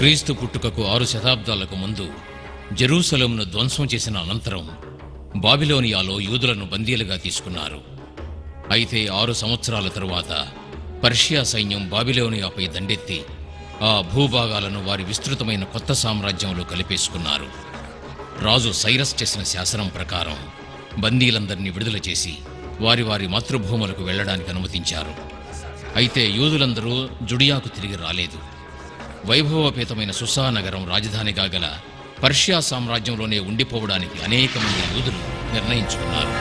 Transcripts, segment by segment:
క్రీస్తు పుట్టుకకు 6 శతాబ్దాలకు ముందు జెరూసలేమును ధ్వంసం చేసిన అనంతరం బాబిలోనియాలో యూదులను బందీలుగా తీసుకున్నారు. అయితే 6 సంవత్సరాల తరువాత పర్షియా సైన్యం బాబిలోనియాపై దండెత్తి ఆ భూభాగాలను వారి విస్తృతమైన కొత్త సామ్రాజ్యంలో కలిపేసుకున్నారు. రాజు సైరస్ చేసిన శాసనం ప్రకారం బందీలందరినీ విడుదల చేసి వారి వారి మాతృభూములకు వెళ్లడానికి అనుమతించారు. అయితే యూదులందరూ జుడియాకు తిరిగి రాలేదు. వైభవపేతమైన సుసా నగరం రాజధానిగా గల పర్షియా సామ్రాజ్యంలోనే ఉండిపోవడానికి అనేక మంది యూదులు నిర్ణయించుకున్నారు.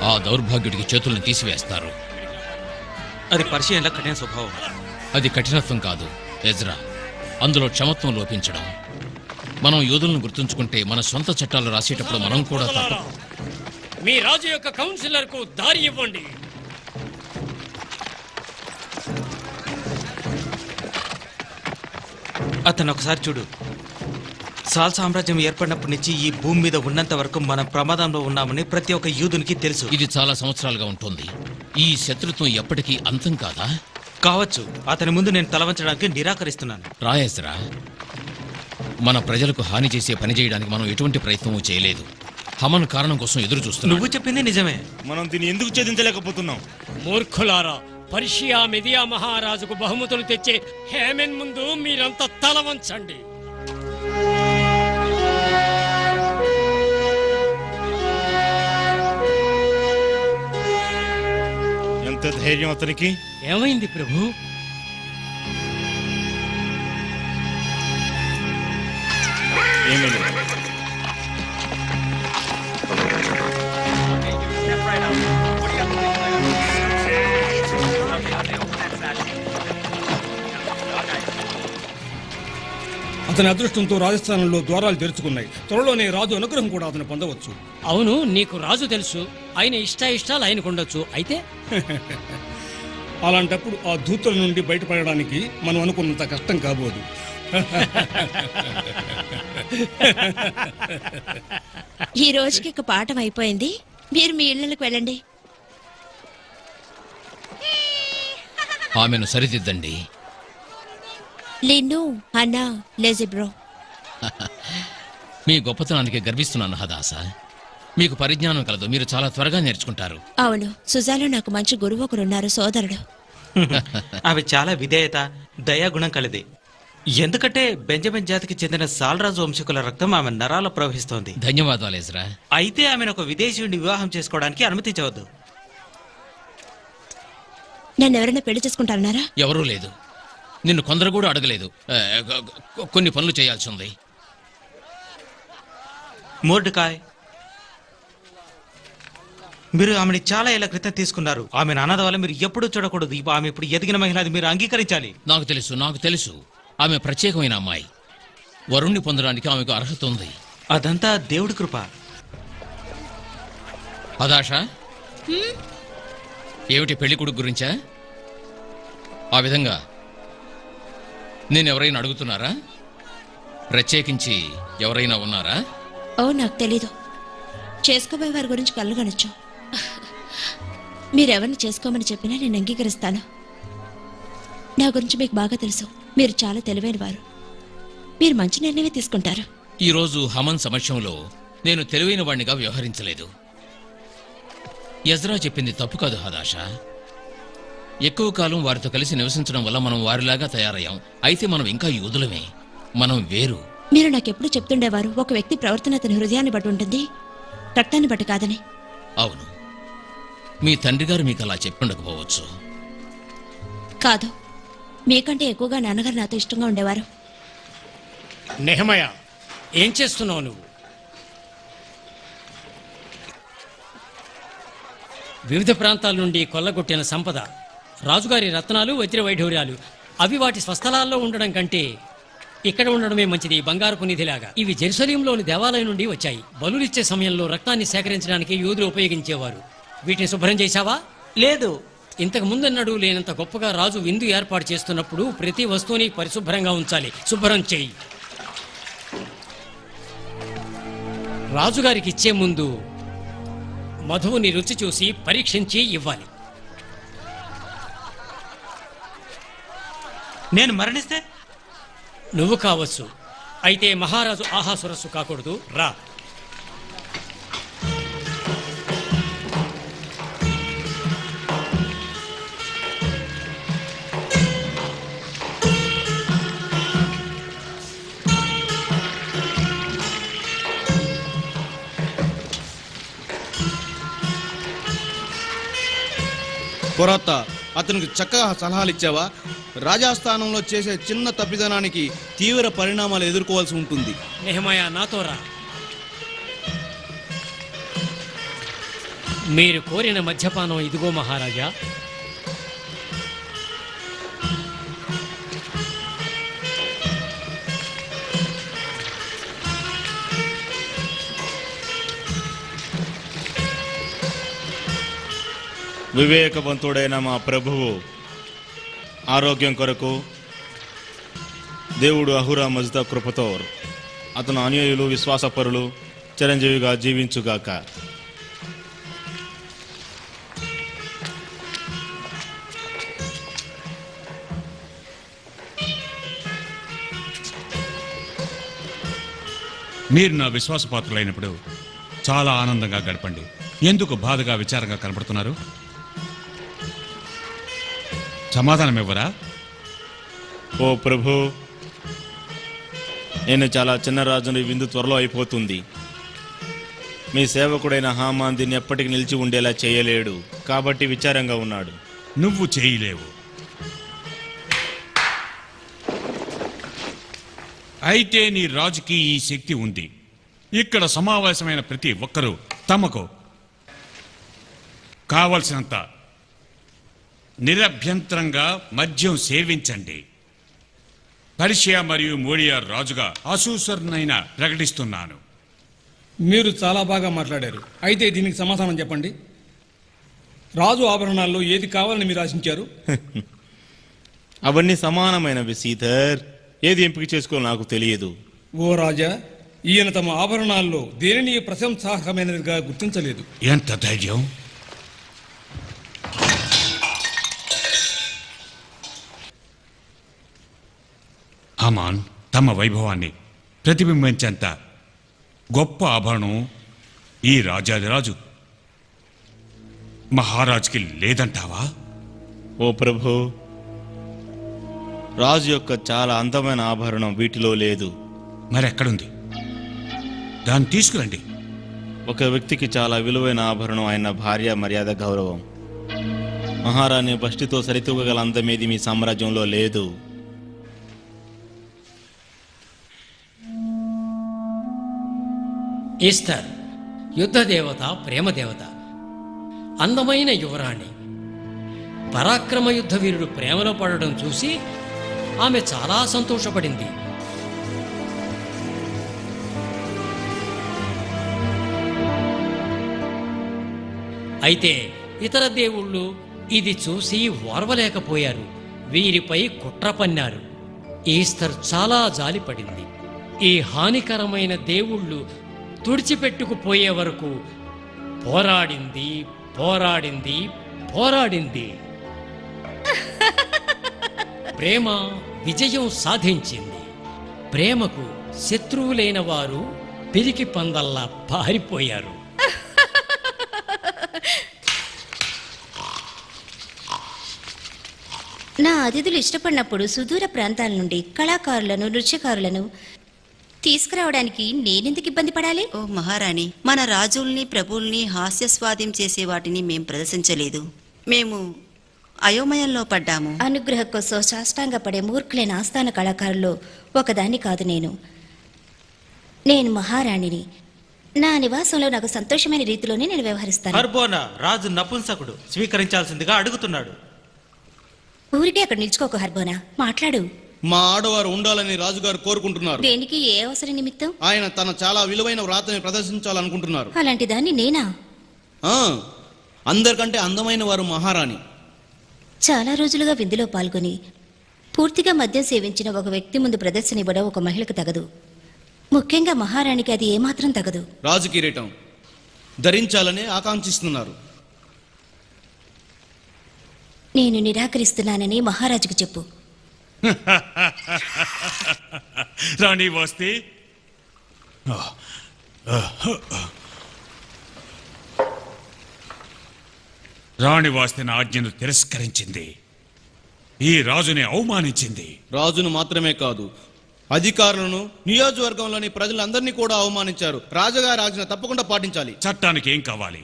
ఆ దౌర్భాగ్యుడికి చేతులను తీసివేస్తారు. అది పర్షియన్ల కఠిన స్వభావం. అది కఠినత్వం కాదు ఎజ్రా, అందులో క్షమత్వం లోపించడం. మనం యూదులను గుర్తుంచుకుంటే మన సొంత చట్టాలు రాసేటప్పుడు మనం కూడా మీ రాజు యొక్క కౌన్సిలర్ కు దారి ఇవ్వండి. అతను ఒకసారి చూడు. సాల్ సామ్రాజ్యం ఏర్పడినప్పటి నుంచి ఈ భూమి మీద ఉన్నంత వరకు మనం ప్రమాదంలో ఉన్నామని ప్రతి ఒక్క యూదునికి తెలుసు. ఇది చాలా సంవత్సరాలుగా ఉంటుంది. ఈ శత్రుత్వం ఎప్పటికీ అంతం కాదా? కావచ్చు. అతని ముందు నేను తలవంచడానికి నిరాకరిస్తున్నాను. రాయజ్రా, మన ప్రజలకు హాని చేసే పని చేయడానికి మనం ఎటువంటి ప్రయత్నమూ చేయలేదు. హమన్ కారణం కోసం ఎదురు చూస్తున్నాం. నువ్వు చెప్పింది నిజమే. మనం దీన్ని ఎందుకు ఛేదించలేకపోతున్నాం? మూర్ఖులారా, పర్షియా మెదియా మహారాజుకు బహుమతులు తెచ్చే హేమెన్ ముందు మీరంతా తల వంచండి. ఎంత ధైర్యం అతనికి! ఏమైంది ప్రభు? ఏమీ లేదు. అతని అదృష్టంతో రాజస్థానంలో ద్వారాలు తెరుచుకున్నాయి. త్వరలోనే రాజు అనుగ్రహం కూడా అతను పొందవచ్చు. అవును, నీకు రాజు తెలుసు. ఆయన ఇష్టాలు ఆయనకు ఉండొచ్చు. అయితే అలాంటప్పుడు ఆ దూతల నుండి బయటపడడానికి మనం అనుకున్నంత కష్టం కాబోదు. ఈ రోజుకి ఇక పాఠం అయిపోయింది. మీరు మీ ఇళ్ళకి వెళ్ళండి. ఆమెను సరిదిద్దండి. లిన్ను, అన్నా, లెజిబ్రో. మీ గొప్పతనానికి గర్విస్తున్నాను హదాసా. మీకు పరిజ్ఞానం కలదు. మీరు చాలా త్వరగా నేర్చుకుంటారు. అవును, సుజాలో నాకు మంచి గురువు ఒకరున్నారు, సోదరుడు. అవి చాలా విధేయత, దయాగుణం కలిది. ఎందుకంటే బెంజమిన్ జాతికి చెందిన సాల్రాజు వంశీకుల రక్తం ఆమె నరాల్లో ప్రవహిస్తోంది. ధన్యవాదాలు ఎజ్రా. అయితే ఆమెను ఒక విదేశీయుడిని వివాహం చేసుకోవడానికి అనుమతించవద్దు. నన్ను ఎవరైనా పెళ్లి చేసుకుంటారన్నారా? ఎవరూ లేదు. నిన్ను కొందరు కూడా అడగలేదు. కొన్ని పనులు చేయాల్సి ఉంది. మోర్డెకాయ్, మీరు ఆమెని చాలా ఏళ్ల క్రితం తీసుకున్నారు. ఆమె అనాథ వల్ల మీరు ఎప్పుడూ చూడకూడదు. ఆమె ఇప్పుడు ఎదిగిన మహిళ, అది మీరు అంగీకరించాలి. నాకు తెలుసు ఆమె ప్రత్యేకమైన అమ్మాయి. వరుణ్ణి పొందడానికి ఆమెకు అర్హత ఉంది. అదంతా దేవుడి కృప. అదాషా, ఏమిటి పెళ్లి కొడుకు గురించా? ఆ విధంగా నేనెవరైనా అడుగుతున్నారా? ప్రత్యేకించి ఎవరైనా ఉన్నారా? ఓ నాకు తెలీదు. చేసుకోబోయే వారి గురించి కళ్ళగనొచ్చు. మీరెవరిని చేసుకోమని చెప్పినా నేను అంగీకరిస్తాను. నా గురించి మీకు బాగా తెలుసు. మీరు చాలా తెలివైన వారు. మీరు మంచి నిర్ణయమే తీసుకుంటారు. ఈరోజు హమన్ సమక్షంలో నేను తెలివైన వాణ్ణిగా వ్యవహరించలేదు. యజ్రా చెప్పింది తప్పు కాదు హదాషా. ఎక్కువ కాలం వారితో కలిసి నివసించడం వల్ల మనం వారిలాగా తయారయ్యాం. అయితే మనం ఇంకా యూదులమే. మనం వేరు. మీరు నాకెప్పుడు చెప్తుండేవారు, ఒక వ్యక్తి ప్రవర్తన అతని హృదయాన్ని బట్టి ఉంటుంది, రక్తాన్ని బట్టి కాదని. అవును, మీ తండ్రి గారు మీకు అలా చెప్పుండకపోవచ్చు. కాదు, మీకంటే ఎక్కువగా నాన్నగారు నాతో ఇష్టంగా ఉండేవారు. నెహమయ, ఏం చేస్తున్నావు నువ్వు? వివిధ ప్రాంతాల నుండి కొల్లగొట్టిన సంపద, రాజుగారి రత్నాలు, వజ్ర వైఢూర్యాలు, అవి వాటి స్వస్థలాల్లో ఉండడం కంటే ఇక్కడ ఉండడమే మంచిది. బంగారపు నిధిలాగా ఇవి జెరూసలేంలోని దేవాలయం నుండి వచ్చాయి. బలులిచ్చే సమయంలో రక్తాన్ని సేకరించడానికి యూదులు ఉపయోగించేవారు. వీటిని శుభ్రం చేశావా? లేదు. ఇంతకు ముందన్నడు లేనంత గొప్పగా రాజు విందు ఏర్పాటు చేస్తున్నప్పుడు ప్రతి వస్తువుని పరిశుభ్రంగా ఉంచాలి. శుభ్రం చేయి. రాజుగారికి ఇచ్చే ముందు మధువుని రుచి చూసి పరీక్షించి ఇవ్వాలి. నేను మరణిస్తే నువ్వు కావచ్చు, అయితే మహారాజు ఆహాసురస్సు కాకూడదు. రా. కొరత అతనికి చక్కగా సలహాలు ఇచ్చావా? రాజాస్థానంలో చేసే చిన్న తప్పిదనానికి తీవ్ర పరిణామాలు ఎదుర్కోవాల్సి ఉంటుంది. నెహమయా, నాతో రా. మీరు కోరిన మద్యపానం ఇదిగో మహారాజా. వివేకవంతుడైన మా ప్రభువు ఆరోగ్యం కొరకు దేవుడు అహురా మజ్దా కృపతో అతను అనుయాయులు, విశ్వాసపరులు చిరంజీవిగా జీవించుగాక. మీరు నా విశ్వాసపాత్రులైనప్పుడు చాలా ఆనందంగా గడపండి. ఎందుకు బాధగా విచారంగా కనపడుతున్నారు? సమాధానం ఇవ్వరా? ఓ ప్రభు, నేను చాలా చిన్న రాజుని, విందు త్వరలో అయిపోతుంది. మీ సేవకుడైన హామాన్ దీన్ని ఎప్పటికీ నిలిచి ఉండేలా చేయలేడు, కాబట్టి విచారంగా ఉన్నాడు. నువ్వు చేయలేవు. అయితే నీ రాజుకి ఈ శక్తి ఉంది. ఇక్కడ సమావేశమైన ప్రతి ఒక్కరూ తమకు కావలసినంత నిరభ్యంతరంగా మద్యం సేవించండి. పర్షియా మరియు మోడియా రాజుగా అసూసర్నైనా ప్రకటిస్తున్నాను. మీరు చాలా బాగా మాట్లాడారు. అయితే దీనికి సమాధానం చెప్పండి. రాజు ఆభరణాల్లో ఏది కావాలని మీరు ఆశించారు? అవన్నీ సమానమైనవి సీతర్. ఏది ఎంపిక చేసుకోవాలో నాకు తెలియదు. ఓ రాజా, ఈయన తమ ఆభరణాల్లో దేనిని ప్రశంసార్హమైనదిగా గుర్తించలేదు. ఎంత ధైర్యం! హమాన్ తమ వైభవాన్ని ప్రతిబింబించేంత గొప్ప ఆభరణం ఈ రాజాదిరాజు మహారాజుకి లేదంటావా? ఓ ప్రభు, రాజు యొక్క చాలా అందమైన ఆభరణం వీటిలో లేదు. మరెక్కడుంది? దాన్ని తీసుకురండి. ఒక వ్యక్తికి చాలా విలువైన ఆభరణం ఆయన భార్య మర్యాద, గౌరవం. మహారాణి బష్టితో సరితూగగల అందమేది మీ సామ్రాజ్యంలో లేదు. ఈస్టర్ యుద్ధ దేవత, ప్రేమ దేవత. అందమైన యువరాణి. పరాక్రమ యుద్ధ వీరుడు ప్రేమలో పడడం చూసి ఆమె చాలా సంతోషపడింది. అయితే ఇతర దేవుళ్ళు ఇది చూసి ఓర్వలేకపోయారు. వీరిపై కుట్ర పన్నారు. ఈస్టర్ చాలా జాలిపడింది. ఈ హానికరమైన దేవుళ్ళు తుడిచిపెట్టుకుపోయే వరకు పోరాడింది పోరాడింది పోరాడింది. ప్రేమ విజయం సాధించింది. ప్రేమకు శత్రువులైన వారు పిరికి పందల్లా పారిపోయారు. నా అతిథులు ఇష్టపడినప్పుడు సుదూర ప్రాంతాల నుండి కళాకారులను నృత్యకారులను తీసుకురావడానికి నేనెందుకు ఇబ్బంది పడాలి? ఓ మహారాణి, మన రాజుల్ని ప్రభుల్ని హాస్యస్వాద్యం చేసే వాటిని మేం ప్రదర్శించలేదు. మేము అయోమయంలో పడ్డాము. అనుగ్రహ కోసం సాష్టాంగపడే మూర్ఖులైన ఆస్థాన కళాకారుల్లో ఒకదాన్ని కాదు నేను మహారాణిని. నా నివాసంలో నాకు సంతోషమైన రీతిలోనే నేను వ్యవహరిస్తాను. హర్బోనా రాజు నపుంసకుడు, స్వీకరించాల్సిందిగా అడుగుతున్నాడు. ఊరికే అక్కడ నిల్చుకోకు హర్బోనా, మాట్లాడు. మా ఆడవారు ఉండాలని రాజుగారు కోరుకుంటున్నారు. దేనికి? ఏ అవసరం నిమిత్తం? ఆయన తన చాలా విలువైన వ్రాతని ప్రదర్శించాలనుకుంటున్నారు. అలాంటి దాన్ని నేనా? అందరికంటే అందమైన వారు మహారాణి. చాలా రోజులుగా విందులో పాల్గొని పూర్తిగా మద్యం సేవించిన ఒక వ్యక్తి ముందు ప్రదర్శన ఇవ్వడం ఒక మహిళకు తగదు. ముఖ్యంగా మహారాణికి అది ఏమాత్రం తగదు. రాజు కిరీటం ధరించాలని ఆకాంక్షిస్తున్నారు. నేను నిరాకరిస్తున్నానని మహారాజుకు చెప్పు. రాణి వస్తే రాణి వాస్తేన ఆజ్ఞను తిరస్కరించింది. ఈ రాజుని అవమానించింది. రాజును మాత్రమే కాదు, అధికారులను, నియోజకవర్గంలోని ప్రజలందరినీ కూడా అవమానించారు. రాజుగారి ఆజ్ఞ తప్పకుండా పాటించాలి. చట్టానికి ఏం కావాలి?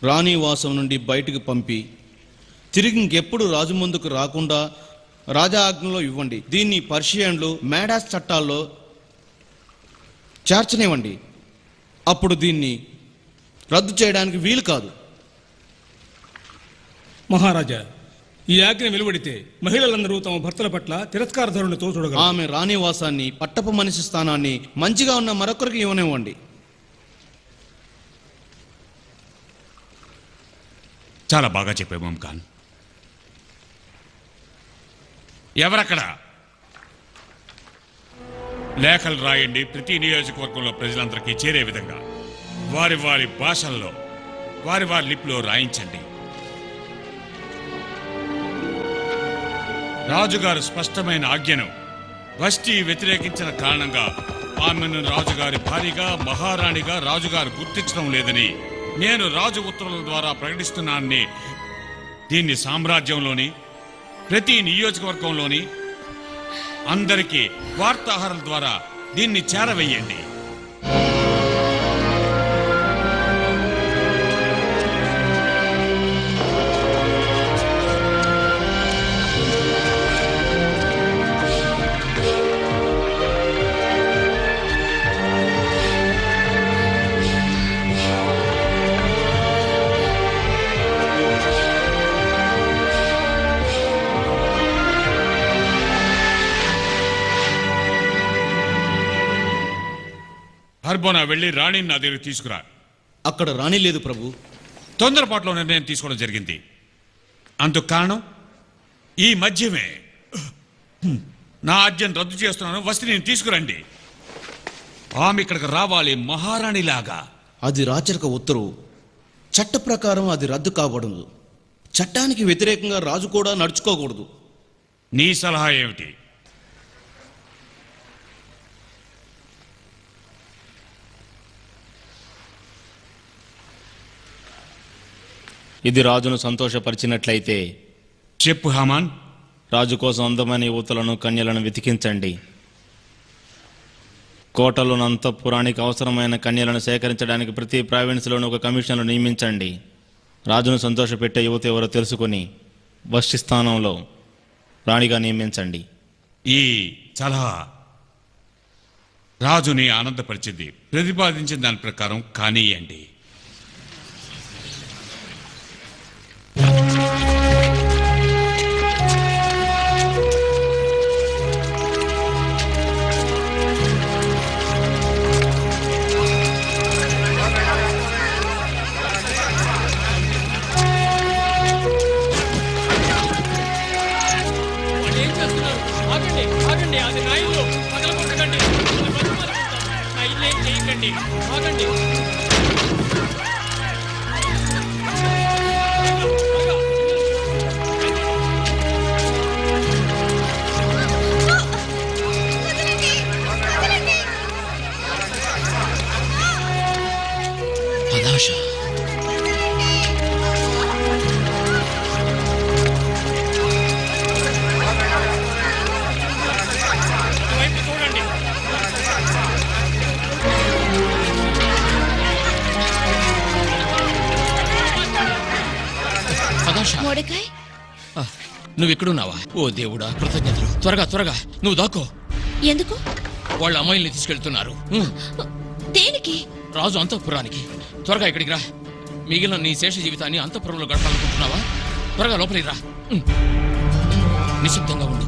రాణివాసం నుండి బయటకు పంపి తిరిగి ఇంకెప్పుడు రాజు ముందుకు రాకుండా రాజా ఆజ్ఞలో ఇవ్వండి. దీన్ని పర్షియన్లు మేడాస్ చట్టాల్లో చేర్చనివ్వండి. అప్పుడు దీన్ని రద్దు చేయడానికి వీలు కాదు. మహారాజా, ఈ ఆజ్ఞ వెలువడితే మహిళలందరూ తమ భర్తల పట్ల తిరస్కార ధోరణితో చూడగలరు. ఆమె రాణివాసాన్ని, పట్టపు మనిషి స్థానాన్ని మంచిగా ఉన్న మరొకరికి ఇవ్వనివ్వండి. చాలా బాగా చెప్పావు మమ్ఖాన్. ఎవరక్కడ? లేఖలు రాయండి, ప్రతి నియోజకవర్గంలో ప్రజలందరికీ చేరే విధంగా వారి వారి భాషల్లో, వారి వారి లిపిలో రాయించండి. రాజుగారు స్పష్టమైన ఆజ్ఞను వష్టి వ్యతిరేకించిన కారణంగా ఆమెను రాజుగారి భార్యగా, మహారాణిగా రాజుగారు గుర్తించడం లేదని నేను రాజు ఉత్తర్వుల ద్వారా ప్రకటిస్తున్నానని దీన్ని సామ్రాజ్యంలోని ప్రతి నియోజకవర్గంలోని అందరికీ వార్తాహరుల ద్వారా దీన్ని చేరవేయండి. హర్బోనా వెళ్ళి రాణిని నా దగ్గరికి తీసుకురా. అక్కడ రాణి లేదు ప్రభు. తొందరపాటులో నిర్ణయం తీసుకోవడం జరిగింది. అందుకు కారణం ఈ మధ్యమే. నా ఆజ్ఞను రద్దు చేస్తున్నాను, వస్తే నేను తీసుకురండి. ఆమె ఇక్కడికి రావాలి మహారాణిలాగా. అది రాచరిక ఉత్తర్వు. చట్ట ప్రకారం అది రద్దు కాబడదు. చట్టానికి వ్యతిరేకంగా రాజు కూడా నడుచుకోకూడదు. నీ సలహా ఏమిటి? ఇది రాజును సంతోషపరిచినట్లయితే చెప్పు హామాన్. రాజు కోసం అందమైన యువతులను, కన్యలను వెతికించండి. కోటలోని అంతఃపురానికి అవసరమైన కన్యలను సేకరించడానికి ప్రతి ప్రావిన్స్లోనూ ఒక కమిషన్ను నియమించండి. రాజును సంతోషపెట్టే యువత ఎవరో తెలుసుకుని వష్టి స్థానంలో రాణిగా నియమించండి. ఈ సలహా రాజుని ఆనందపరిచింది. ప్రతిపాదించిన దాని ప్రకారం కానీయండి. భాష. ఇటువైపు చూడండి. అదాష, మోడకాయ్, నువ్వు ఇక్కడున్నావా? ఓ దేవుడా, కృతజ్ఞతలు. త్వరగా త్వరగా నువ్వు దాక్కో. ఎందుకు? వాళ్ళ అమ్మాయిల్ని తీసుకెళ్తున్నారు. దేనికి? రాజు అంతఃపురానికి. త్వరగా ఇక్కడికి రా. మిగిలిన నీ శేష జీవితాన్ని అంతఃపురంలో గడపాలనుకుంటున్నావా? త్వరగా లోపలికి రా. నిశ్శబ్దంగా ఉండు.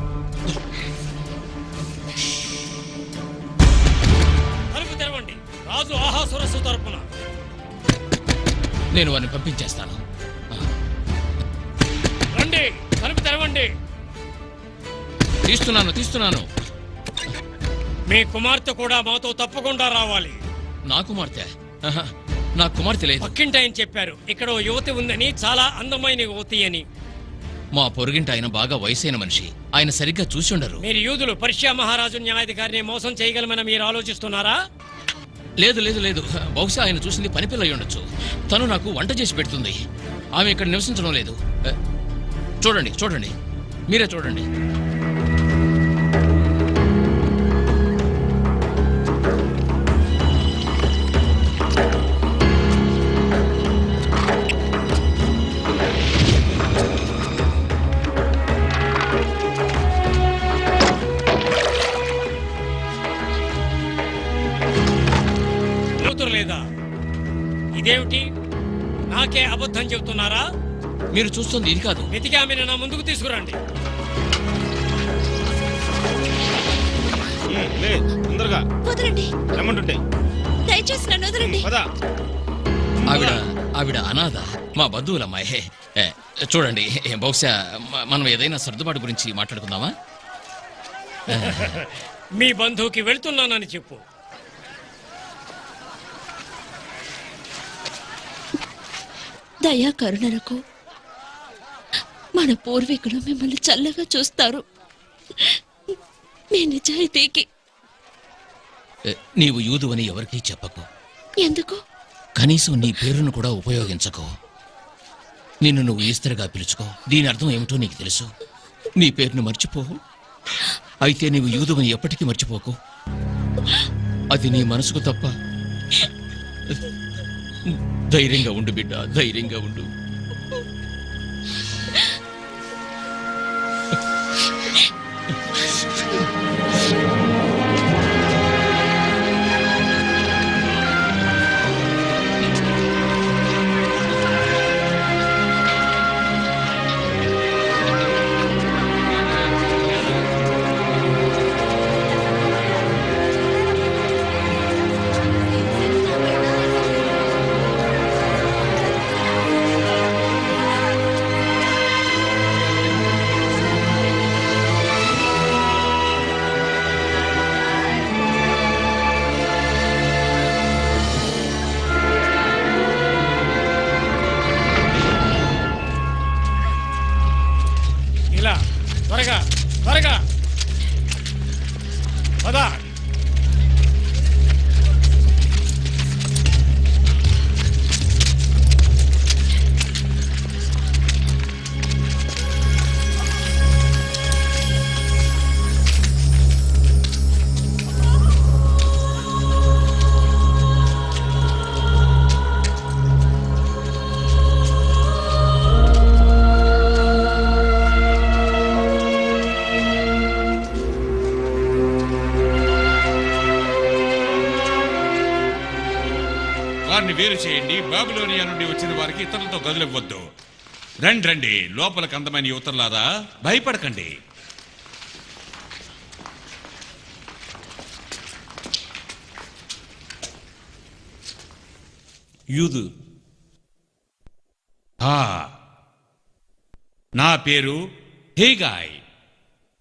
తలుపు తెరవండి. రాజు ఆహాసురస్సు తరపున. నేను వారిని పంపించేస్తాను. రండి, తలుపు తెరవండి. తీస్తున్నాను. మీ కుమార్తె కూడా మాతో తప్పకుండా రావాలి. నా కుమార్తె? ఆహా, నా కుమార్తె లేదు. పక్కింటి ఆయన చెప్పారు ఇక్కడ ఓ యువతి ఉందని, చాలా అందమైన యువతి అని. మా పొరుగింటి ఆయన బాగా వయసైన మనిషి. ఆయన సరిగ్గా చూసి ఉండరు. మీరు యూదులు పర్షియా మహారాజు న్యాయాధికారిని మోసం చేయగలమని మీరు ఆలోచిస్తున్నారా? లేదు. బహుశా ఆయన చూసింది పనిపిల్ల అయి ఉండొచ్చు. తను నాకు వంట చేసి పెడుతుంది. ఆమె ఇక్కడ నివసించడం లేదు. చూడండి, మీరే చూడండి. కూతురు లేదా? ఇదేమిటి? నాకే అబద్ధం చెబుతున్నారా? మీరు చూస్తుంది ఇది కాదు. వెతికి ఆమెను నా ముందుకు తీసుకురండి. తొందరగా వదలండి, రమ్మంటుంటే దయచేసి నన్ను వదలండి. పద. ఆవిడ అనాథ, మా బంధువులమ్మాయి. చూడండి, బహుశా మనం ఏదైనా సర్దుబాటు గురించి మాట్లాడుకుందామా? మీ బంధువుకి వెళ్తున్నానని చెప్పు. దయా కరుణలకు మన పూర్వీకులు మిమ్మల్ని చల్లగా చూస్తారు. మీ నిజాయితీకి. నీవు యూదు అని ఎవరికీ చెప్పకు. ఎందుకు? కనీసం నీ పేరును కూడా ఉపయోగించకు. నిన్ను నువ్వు ఈస్తరుగా పిలుచుకో. దీని అర్థం ఏమిటో నీకు తెలుసు. నీ పేరును మర్చిపోవు. అయితే నీవు యూదువని ఎప్పటికీ మర్చిపోకు. అది నీ మనసుకు తప్ప. ధైర్యంగా ఉండు బిడ్డ, ధైర్యంగా ఉండు. త్వరగా త్వరగా పద. వారిని వేరు చేయండి. బాబిలోనియా నుండి వచ్చిన వారికి ఇతరులతో గదులివ్వద్దు. రండి, లోపలికి అందమైన యువతలారా, భయపడకండి. యూదు. నా పేరు హేగాయ్.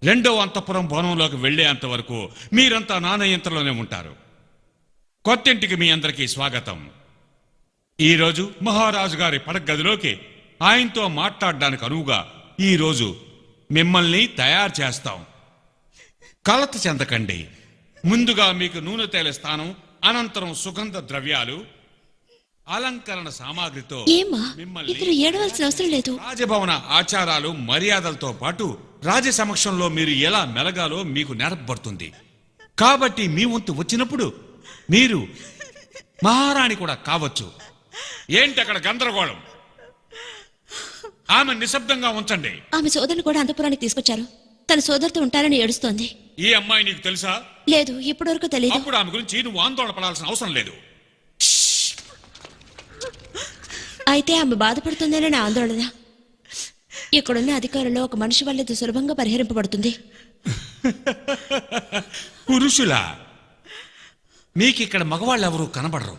రెండవ అంతఃపురం భవనంలోకి వెళ్లేంత వరకు మీరంతా నానయంత్రంలోనే ఉంటారు. కొత్తింటికి మీ అందరికీ స్వాగతం. ఈరోజు మహారాజు గారి పడగదిలోకి ఆయనతో మాట్లాడడానికి అనువుగా ఈరోజు మిమ్మల్ని తయారు చేస్తాం. కలత చెందకండి. ముందుగా మీకు నూనె తేల స్థానం, అనంతరం సుగంధ ద్రవ్యాలు, అలంకరణ సామాగ్రితో ఏమా ఇతను ఏడవలసిన అవసరం లేదు. రాజభవన ఆచారాలు మర్యాదలతో పాటు రాజ సమక్షంలో మీరు ఎలా మెలగాలో మీకు నేర్పబడుతుంది. కాబట్టి మీ వంతు వచ్చినప్పుడు మీరు మహారాణి కూడా కావచ్చు. ఏంటి అక్కడ గందరగోళం? ఆమె నిశ్శబ్దంగా ఉంచండి. ఆమె సోదరుని కూడా అంతపురానికి తీసుకొచ్చారు. తన సోదరుతో ఉంటారని ఏడుస్తోంది. ఈ అమ్మాయి నీకు తెలుసా? లేదు, ఇప్పటివరకు తెలియదు. అప్పుడు ఆమె గురించి నువ్వు ఆందోళన పడాల్సిన అవసరం లేదు. అయితే ఆమె బాధపడుతుందనే నా ఆందోళన. ఇక్కడున్న అధికారుల్లో ఒక మనిషి వల్ల ఇది సులభంగా పరిహరింపబడుతుంది. పురుషులా? మీకిక్కడ మగవాళ్ళు ఎవరు కనబడరు.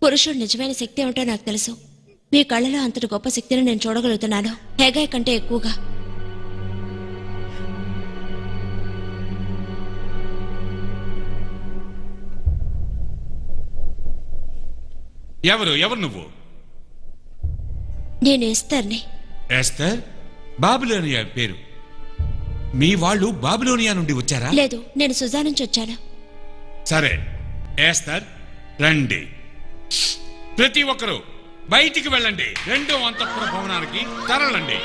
పురుషుడు నిజమైన శక్తి ఏమిటో నాకు తెలుసు. మీ కళ్ళలో అంతటి గొప్ప శక్తిని నేను చూడగలుగుతున్నాను, హేగాయ్ కంటే ఎక్కువగా. ఎవరు ఎవరు నువ్వు? నేను ఎస్తర్ని. ఎస్తర్? బాబిలోనియా పేరు. మీ వాళ్ళు బాబిలోనియా నుండి వచ్చారా? లేదు, నేను సుజా నుంచి వచ్చాను. సరే ఎస్తర్, రండి. ప్రతి ఒక్కరూ బయటికి వెళ్ళండి. రెండో అంతఃపుర భవనానికి తరలండి.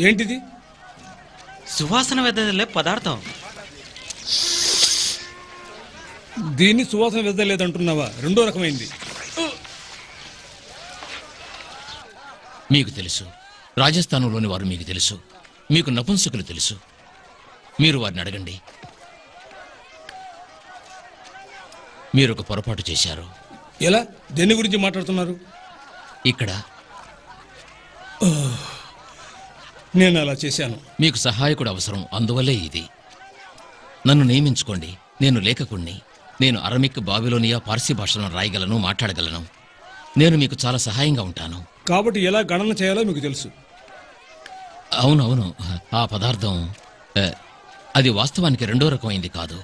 ఏంటిది? సువాసన వెదజల్లే పదార్థం. దీన్ని సువాసన వెదలేదంటున్నావా? రెండో రకమైంది. మీకు తెలుసు, రాజస్థానంలోని వారు మీకు తెలుసు, మీకు నపుంసకులు తెలుసు. మీరు వారిని అడగండి. మీరు ఒక పొరపాటు చేశారు. ఎలా? దేని గురించి మాట్లాడుతున్నారు? ఇక్కడ నేను అలా చేశాను. మీకు సహాయకుడు అవసరం, అందువల్లే ఇది. నన్ను నియమించుకోండి. నేను లేఖకుణ్ణి. నేను అరమిక్, బాబిలోనియా, పార్సీ భాషలను రాయగలను, మాట్లాడగలను. నేను మీకు చాలా సహాయంగా ఉంటాను. కాబట్టి ఎలా గణన చేయాలో మీకు తెలుసు. అవునవును, ఆ పదార్థం అది వాస్తవానికి రెండో రకమైంది కాదు.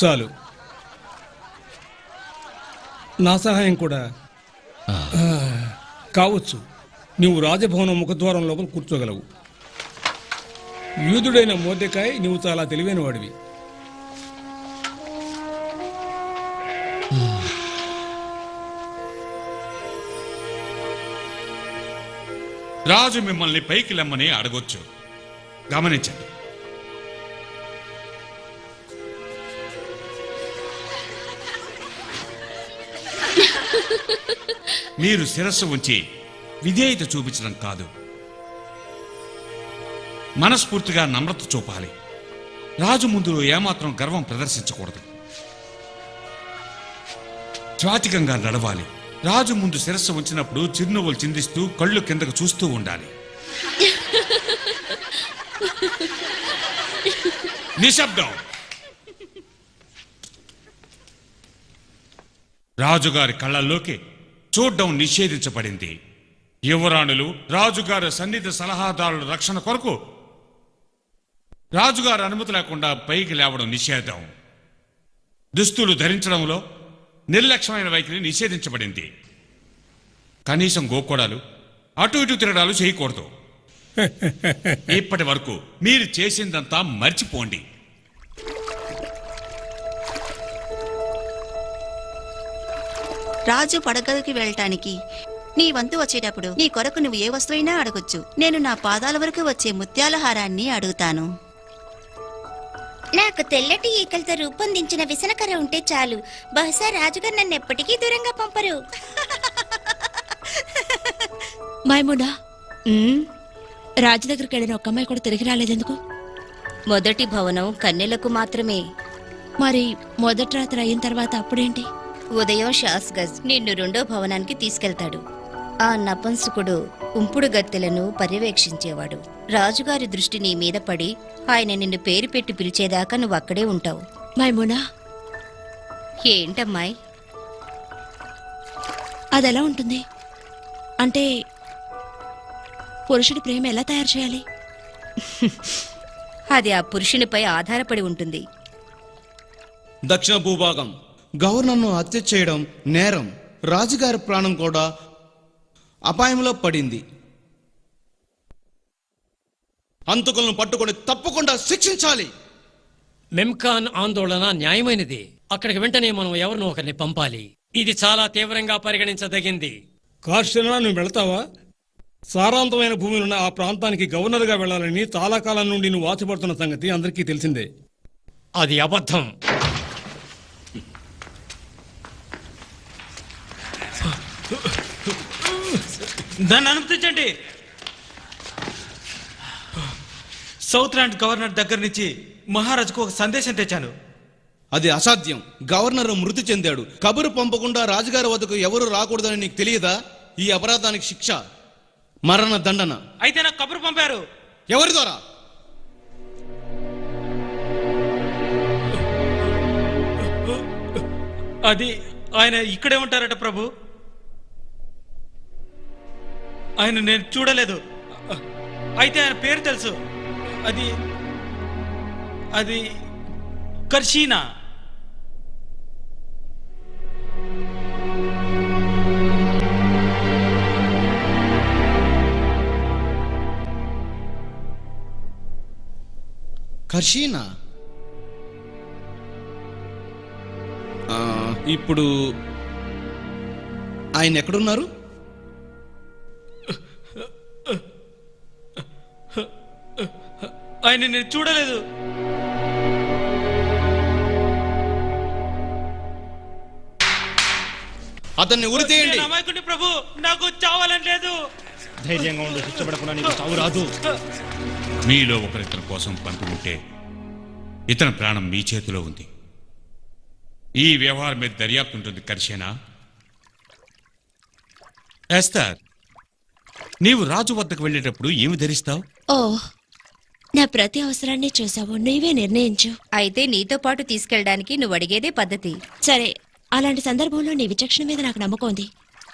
చాలు, నా సహాయం కూడా కావచ్చు. నువ్వు రాజభవనం ముఖద్వారం లోపల కూర్చోగలవు. యూదుడైన మోర్దెకాయ్, నువ్వు చాలా తెలివైన వాడివి. రాజు మిమ్మల్ని పైకి లెమ్మని అడగొచ్చు. గమనించండి. మీరు శిరస్సు ఉంచి విధేయత చూపించడం కాదు, మనస్ఫూర్తిగా నమ్రత చూపాలి. రాజు ముందు ఏమాత్రం గర్వం ప్రదర్శించకూడదు. స్వాతికంగా నడవాలి. రాజు ముందు శిరస్సు ఉంచినప్పుడు చిరునవ్వులు చిందిస్తూ కళ్ళు కిందకు చూస్తూ ఉండాలి. నిశ్శబ్దం. రాజుగారి కళ్ళల్లోకి చూడ్డం నిషేధించబడింది. యువరాణులు, రాజుగారి సన్నిధి సలహాదారుల రక్షణ కొరకు రాజుగారి అనుమతి లేకుండా పైకి లేవడం నిషేధం. దుస్తులు ధరించడంలో నిర్లక్ష్యమైన వైఖరి నిషేధించబడింది. కనీసం గోకోడాలు, అటు ఇటు తిరగడాలు చేయకూడదు. ఇప్పటి వరకు మీరు చేసిందంతా మర్చిపోండి. రాజు పడగదికి వెళ్ళటానికి నీ వంతు వచ్చేటప్పుడు నీ కొరకు నువ్వు ఏ వస్తువైనా అడగొచ్చు. నేను నా పాదాల వరకు వచ్చే ముత్యాల హారాన్ని అడుగుతాను. నాకు తెల్లటి ఈకలతో రూపొందించిన విసనకర్ర ఉంటే చాలు. బహుశా రాజుగారు నన్ను ఎప్పటికీ దూరంగా పంపరు. మైమునా, రాజు దగ్గరికి వెళ్ళిన ఒక్క అమ్మాయి కూడా తిరిగి రాలేదెందుకు? మొదటి భవనం కన్నెలకు మాత్రమే. మరి మొదటి రాత్రి అయిన తర్వాత అప్పుడేంటి? ఉదయం షాస్గజ్ నిన్ను రెండో భవనానికి తీసుకెళ్తాడు. ఆ నపంసకుడు ఉంపుడు గత్తెలను పర్యవేక్షించేవాడు. రాజుగారి దృష్టి నీ మీద పడి ఆయన నిన్ను పేరు పెట్టి పిలిచేదాకా నువ్వు అక్కడే ఉంటావు. మైమునా, ఏంటమ్మాయి? అదెలా ఉంటుంది? అంటే పురుషుడి ప్రేమ ఎలా తయారు చేయాలి? అది ఆ పురుషునిపై ఆధారపడి ఉంటుంది. దక్షిణ భూభాగం గవర్నర్ను హత్య చేయడం నేరం. రాజుగారి ప్రాణం కూడా అపాయంలో పడింది. హంతకులను పట్టుకొని తప్పకుండా శిక్షించాలి. మెమ్కాన్ ఆందోళన న్యాయమైనది. అక్కడికి వెంటనే మనం ఎవరినో ఒకరిని పంపాలి. ఇది చాలా తీవ్రంగా పరిగణించదగింది. కార్షనా, నువ్వు వెళతావా? సారాంతమైన భూములున్న ఆ ప్రాంతానికి గవర్నర్గా వెళ్లాలని చాలా కాలం నుండి నువ్వు ఆశపడుతున్న సంగతి అందరికీ తెలిసిందే. అది అబద్ధం. దాన్ని అనుమతించండి. సౌత్ ల్యాండ్ గవర్నర్ దగ్గర నుంచి మహారాజుకు ఒక సందేశం తెచ్చాను. అది అసాధ్యం. గవర్నర్ మృతి చెందాడు. కబురు పంపకుండా రాజుగారి వద్దకు ఎవరు రాకూడదని నీకు తెలియదా? ఈ అపరాధానికి శిక్ష మరణ దండన. అయితే నాకు కబురు పంపారు. ఎవరి ద్వారా? అది ఆయన ఇక్కడే ఉంటారట ప్రభు. ఆయన నేను చూడలేదు. అయితే ఆయన పేరు తెలుసు. అది అది కర్షీనా. కర్షీనా? ఇప్పుడు ఆయన ఎక్కడున్నారు? ఆయన నేను చూడలేదు. అతన్ని ఉరి తీయండి. అమాయకుడి ప్రభు, నాకు చావాలని లేదు. ధైర్యంగా ఉండు, శిక్షపడకుండా నీకు చావు రాదు. మీలో ఒకరితని కోసం పంపి ఉంటే ఇతని ప్రాణం మీ చేతిలో ఉంది. ఈ వ్యవహారం మీద దర్యాప్తు ఉంటుంది. కర్షేనా, ఎస్తర్, నీవు రాజు వద్దకు వెళ్ళేటప్పుడు ఏమి ధరిస్తావు? ఓ, నా ప్రతి అవసరాన్ని చూసావు. నీవే నిర్ణయించు. అయితే నీతో పాటు తీసుకెళ్ళడానికి నువ్వు అడిగేదే పద్ధతి. సరే, అలాంటి సందర్భంలో నీ విచక్షణ మీద నాకు నమ్మకం ఉంది.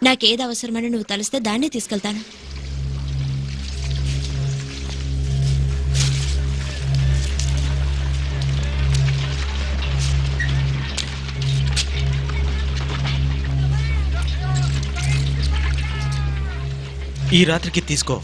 నాకేది అవసరమని నువ్వు తలిస్తే దాన్నే తీసుకెళ్తాను. ఈ రాత్రికి తీసుకో.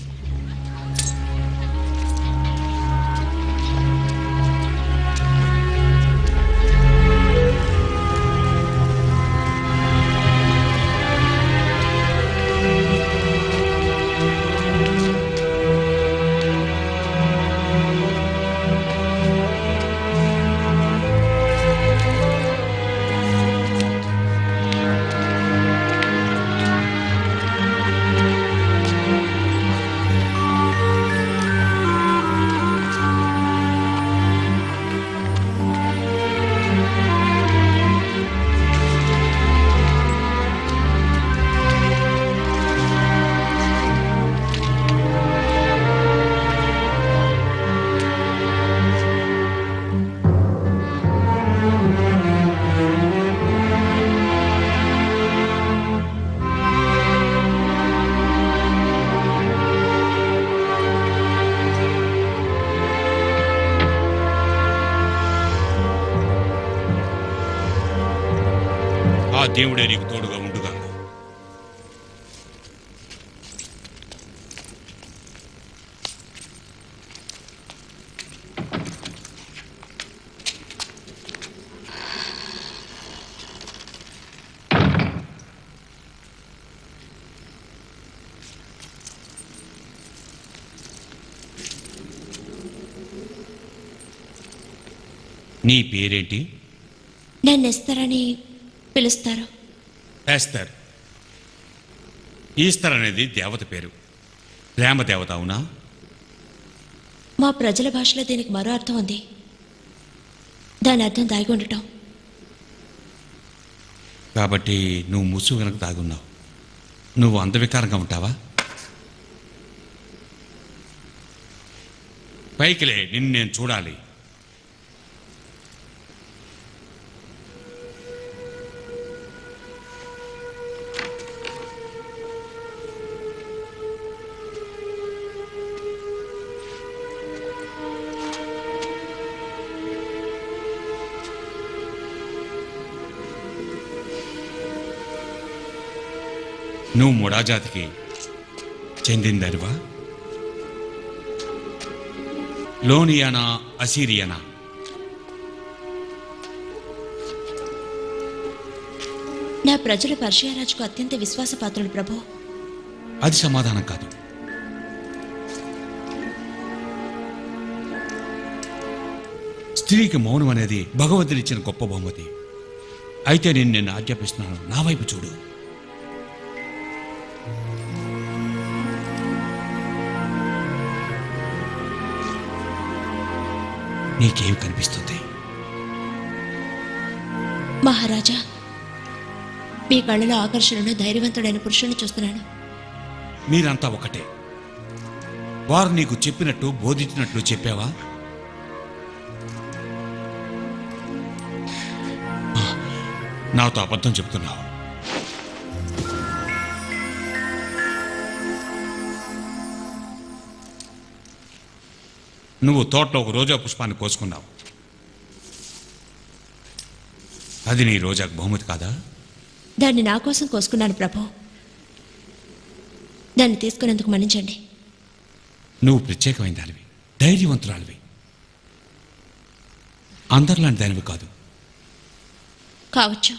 దేవుడే నీకు తోడుగా ఉండుగా. నీ పేరేంటి? నన్ను ఎస్తరని పిలుస్తారు. ఎస్తర్. ఈస్టర్ అనేది దేవత పేరు, ప్రేమ దేవత, అవునా? మా ప్రజల భాషలో దీనికి మరో అర్థం ఉంది. దాని అర్థం దాగి ఉండటం. కాబట్టి నువ్వు ముసుగు వెనక దాగున్నావు. నువ్వు అందవికారంగా ఉంటావా? పైకిలే, నిన్ను నేను చూడాలి. నువ్వు ముడాజాతికి చెందిందనివా? లోనియానా, అసీరియానా? నా ప్రజలు పర్షియా రాజుకు అత్యంత విశ్వాసపాత్రులు ప్రభు. అది సమాధానం కాదు. స్త్రీకి మౌనం అనేది భగవంతుడిచ్చిన గొప్ప బహుమతి. అయితే నేను నిన్ను ఆజ్ఞాపిస్తున్నాను, నా వైపు చూడు. నీకేం కనిపిస్తుంది? మహారాజా, మీ కళ్ళలో ఆకర్షణను ధైర్యవంతుడైన పురుషుని చూస్తున్నాను. మీరంతా ఒకటే. వారు నీకు చెప్పినట్టు బోధించినట్లు చెప్పావా? నాతో అబద్ధం చెప్తున్నావు. నువ్వు తోటలో ఒక రోజా పుష్పాన్ని కోసుకున్నావు. అది నీ రోజాకు బహుమతి కాదా? దాన్ని నా కోసం కోసుకున్నాను ప్రభు. దాన్ని తీసుకునేందుకు మన్నించండి. నువ్వు ప్రత్యేకమైన దానివి, ధైర్యవంతురాలివి. అందరిలాంటి దానివి కాదు. కావచ్చు,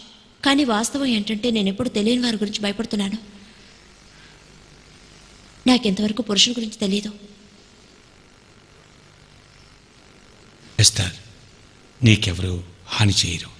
కానీ వాస్తవం ఏంటంటే నేను ఎప్పుడు తెలియని వారి గురించి భయపడుతున్నాను. నాకెంతవరకు పురుషుల గురించి తెలియదు. ఎస్తర్, నీకెవరూ హాని చేయరు.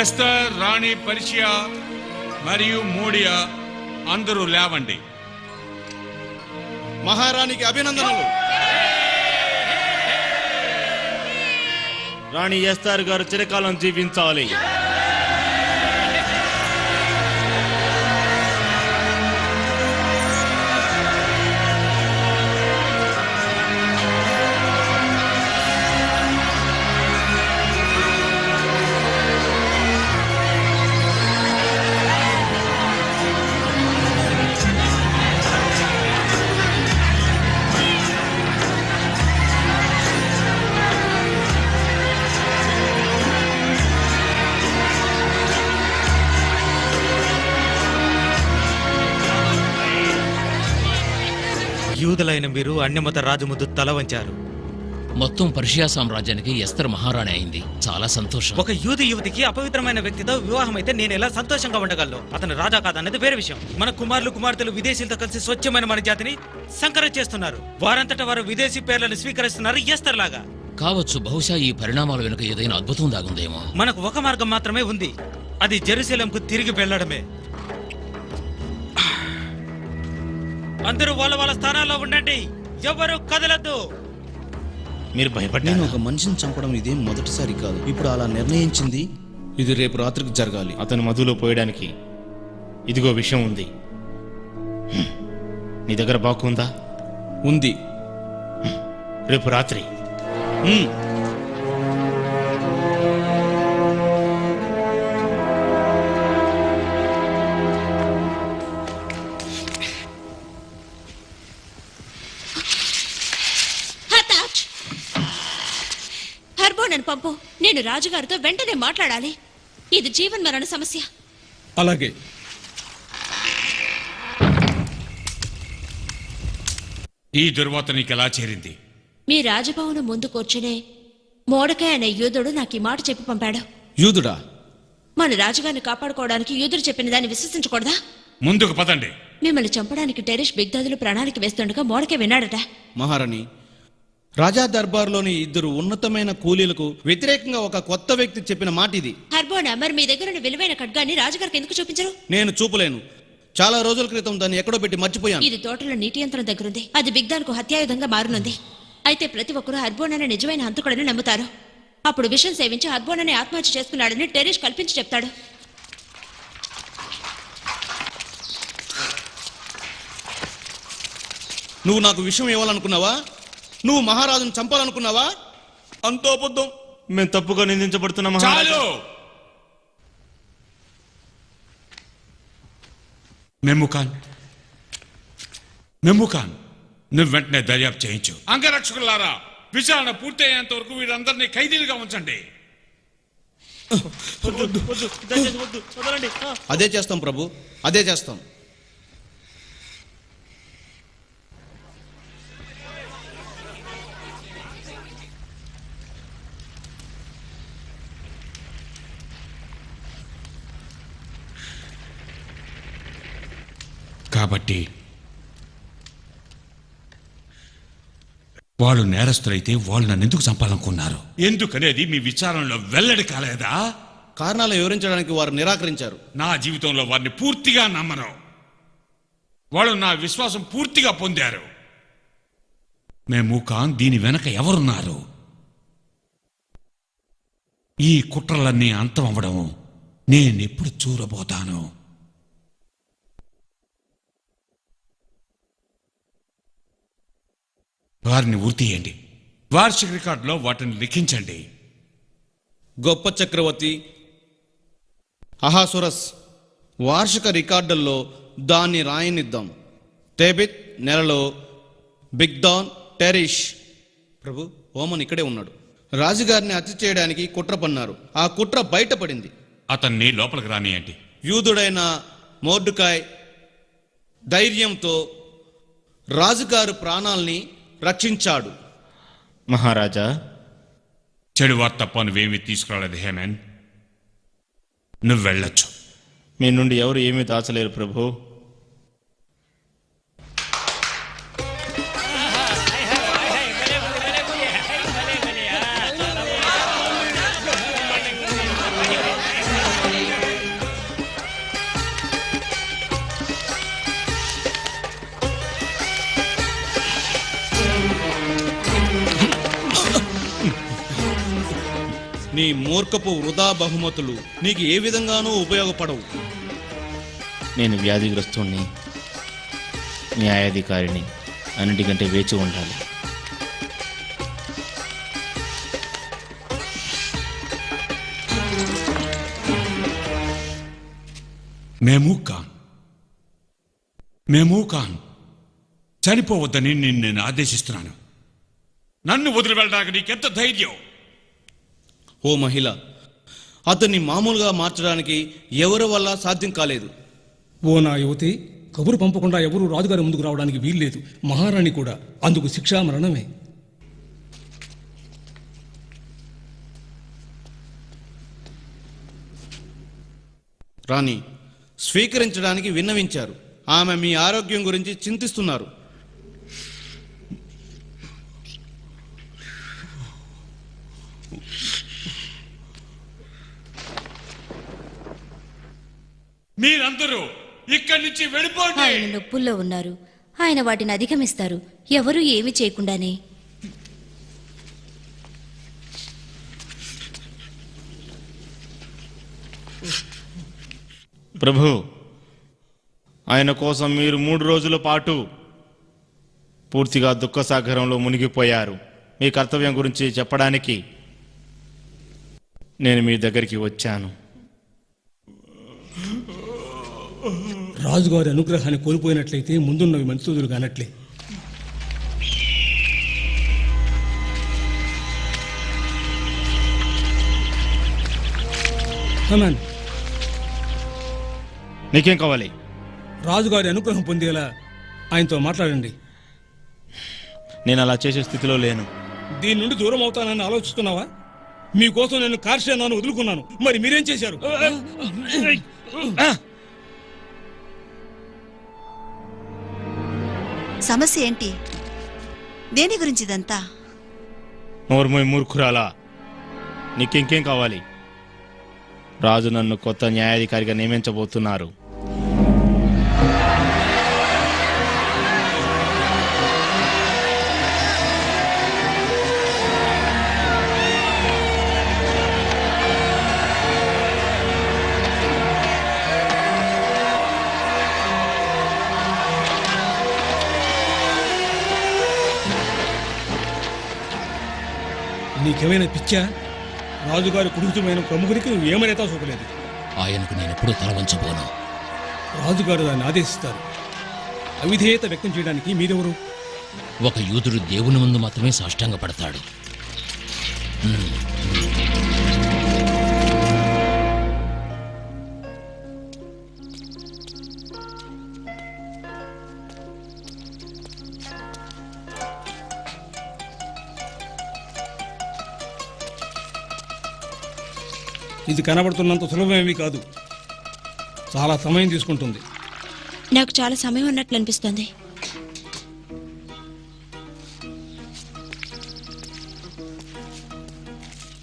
ఎస్తర్, రాణి పర్షియా మరియు మోడియా, అందరూ లేవండి. మహారాణికి అభినందనలు. రాణి ఎస్తర్ గారు చిరకాలం జీవించాలి. యూదులైన మీరు అన్యమత రాజు ముందు తల వంచారు. మొత్తం పర్షియా సామ్రాజ్యానికి ఎస్తర్ మహారాణి అయింది. చాలా సంతోషం. ఒక యూది యువతికి అపవిత్రమైన వ్యక్తితో వివాహం అయితే నేను ఎలా సంతోషంగా ఉండగలను? అతను రాజా కాదన్నది వేరే విషయం. మన కుమారులు కుమార్తెలు విదేశీలతో కలిసి స్వచ్ఛమైన మన జాతిని సంకరం చేస్తున్నారు. వారంతటా వారు విదేశీ పేర్లను స్వీకరిస్తున్నారు ఎస్తర్ లాగా. కావచ్చు. బహుశా ఈ పరిణామాల వెనుక ఏదైనా అద్భుతం దాగుందేమో. మనకు ఒక మార్గం మాత్రమే ఉంది. అది జెరూసలేంకు తిరిగి వెళ్ళడమే. అందరూ వాళ్ళ వాళ్ళ స్థానాల్లో ఉండండి. ఎవరు కదలద్దు. మీరు నేను భయపడ్డాను. ఒక మనిషిని చంపడం ఇదేం మొదటిసారి కాదు. ఇప్పుడు అలా నిర్ణయించింది. ఇది రేపు రాత్రికి జరగాలి. అతను మధులో పోయడానికి ఇదిగో విషయం ఉంది. నీ దగ్గర బాకుందా? ఉంది. రేపు రాత్రి హ్మ్. హర్బోనను పంపు. నేను రాజుగారితో వెంటనే మాట్లాడాలి. ఇది జీవన్ మరణ సమస్య. అలాగే. ఈ దుర్వాత నీకెలా చేరింది? మీ రాజభవనం ముందు కూర్చునే మోడకే అనే యూదుడు నాకు ఈ మాట చెప్పి పంపాడు. యూదుడా? మన రాజుగారిని కాపాడుకోవడానికి యూదుడు చెప్పిన దాన్ని విశ్వసించకూడదా? ముందుకు పదండి. మిమ్మల్ని చంపడానికి టెరిష్ బిగ్దాదులు ప్రణాళిక వేస్తుండగా మోడకే విన్నాడట. మహారాణి, రాజా దర్బార్లోని ఇద్దరు ఉన్నతమైన కూలీలకు వ్యతిరేకంగా ఒక కొత్త వ్యక్తి చెప్పిన మాట ఇది. హర్బోనా, మరి మీ దగ్గర ఉన్న విలువైన ఖడ్గాన్ని రాజుగారికి ఎందుకు చూపించరు? నేను చూపలేను. చాలా రోజుల క్రితం దాన్ని ఎక్కడో పెట్టి మర్చిపోయాను. ఇది తోటలో నీటి యంత్రం దగ్గరుంది. అది బిగ్దాన్కు హత్యాయుధంగా మారనుంది. అయితే ప్రతి ఒక్కరూ హర్బోనానే నిజమైన హంతకుడని నమ్ముతారు. అప్పుడు విషం సేవించి హర్బోనానే ఆత్మహత్య చేసుకున్నాడని టెరిష్ కల్పించి చెప్తాడు. నువ్వు నాకు విషయం ఇవ్వాలనుకున్నావా? నువ్వు మహారాజును చంపాలనుకున్నావా? అంతో అబద్ధం. మేము తప్పుగా నిందించబడుతున్నాం. చాలు. మెమ్ముఖాన్, నువ్వు వెంటనే దర్యాప్తు చేయించు. అంగరక్షకులారా, విచారణ పూర్తయ్యేంత వరకు వీరందరినీ ఖైదీలుగా ఉంచండి. అదే చేస్తాం ప్రభు, అదే చేస్తాం. కాబట్టి వాళ్ళు నేరస్తులైతే వాళ్ళు నన్ను ఎందుకు చంపాలనుకున్నారు? ఎందుకనేది మీ విచారణలో వెల్లడి కాలేదా? కారణాలు వివరించడానికి వారు నిరాకరించారు. నా జీవితంలో వారిని పూర్తిగా నమ్మను. వాళ్ళు నా విశ్వాసం పూర్తిగా పొందారు. మెమ్ముఖాన్, దీని వెనక ఎవరున్నారు? ఈ కుట్రలన్నీ అంతం అవ్వడం నేనెప్పుడు చూడబోతాను? వారిని ఉరితీయండి. వార్షిక రికార్డులో వాటిని లిఖించండి. గొప్ప చక్రవర్తి అహాసురస్ వార్షిక రికార్డుల్లో దాన్ని రాయనిద్దాం. తేబిత్ నెలలో బిగ్దాన్ టెరిష్. ప్రభు, ఓమన్ ఇక్కడే ఉన్నాడు. రాజుగారిని హత్య చేయడానికి కుట్ర పన్నారు. ఆ కుట్ర బయటపడింది. అతన్ని లోపలికి రానియండి. యూదుడైన మోర్డుకాయ్ ధైర్యంతో రాజుగారు ప్రాణాల్ని రక్షించాడు. మహారాజా, చెడు వార్త తప్ప నువ్వేమీ తీసుకురాలేదు హేమన్. నువ్వు వెళ్ళొచ్చు. మీ నుండి ఎవరు ఏమీ దాచలేరు ప్రభు. నీ మూర్ఖపు వృధా బహుమతులు నీకు ఏ విధంగానూ ఉపయోగపడవు. నేను వ్యాధిగ్రస్తుణ్ణి, న్యాయాధికారిని. అన్నిటికంటే వేచి ఉండాలి. మెమ్ముఖాన్, చనిపోవద్దని నేను ఆదేశిస్తున్నాను. నన్ను వదిలి వెళ్ళడానికి నీకెంత ధైర్యం? ఓ మహిళ, అతన్ని మామూలుగా మార్చడానికి ఎవరి వల్ల సాధ్యం కాలేదు. ఓ నా యువతి, కబురు పంపకుండా ఎవరూ రాజుగారి ముందుకు రావడానికి వీల్లేదు. మహారాణి కూడా. అందుకు శిక్షా మరణమే. రాణి స్వీకరించడానికి విన్నవించారు. ఆమె మీ ఆరోగ్యం గురించి చింతిస్తున్నారు. మీరందరూ ఇక్కడి నుంచి వెళ్ళిపోండి. ఆయన నొప్పుల్లో ఉన్నారు. ఆయన వాటిని అధిగమిస్తారు. ఎవరూ ఏమీ చేయకుండానే. ప్రభు, ఆయన కోసం మీరు 3 రోజుల పాటు పూర్తిగా దుఃఖసాగరంలో మునిగిపోయారు. మీ కర్తవ్యం గురించి చెప్పడానికి నేను మీ దగ్గరికి వచ్చాను. రాజుగారి అనుగ్రహాన్ని కోల్పోయినట్లయితే ముందున్నవి మంచి రోజులు కానట్లే. హమాన్, నీకేం కావాలి? రాజుగారి అనుగ్రహం పొందేలా ఆయనతో మాట్లాడండి. నేను అలా చేసే స్థితిలో లేను. దీని నుండి దూరం అవుతానని ఆలోచిస్తున్నావా? మీకోసం నేను కార్షియానాను వదులుకున్నాను. మరి మీరేం చేశారు? సమస్య ఏంటి? దేని గురించి ఇదంతా? నోర్మోయ్ మూర్ఖురాలా, నీకింకేం కావాలి? రాజు నన్ను కొత్త న్యాయాధికారిగా నియమించబోతున్నారు. నీకేమైనా పిచ్చా? రాజుగారి కుటుంబమైన ప్రముఖునికి నువ్వు ఏమనేతా చూపలేదు. ఆయనకు నేనెప్పుడూ తల వంచబోను. రాజుగారు దాన్ని ఆదేశిస్తారు. అవిధేయత వ్యక్తం చేయడానికి మీరెవరు? ఒక యూదుడు దేవుని ముందు మాత్రమే సాష్టాంగపడతాడు. ఇది కనబడుతున్నంత సులభమేమీ కాదు. చాలా సమయం తీసుకుంటుంది. నాకు చాలా సమయం ఉన్నట్లు అనిపిస్తుంది.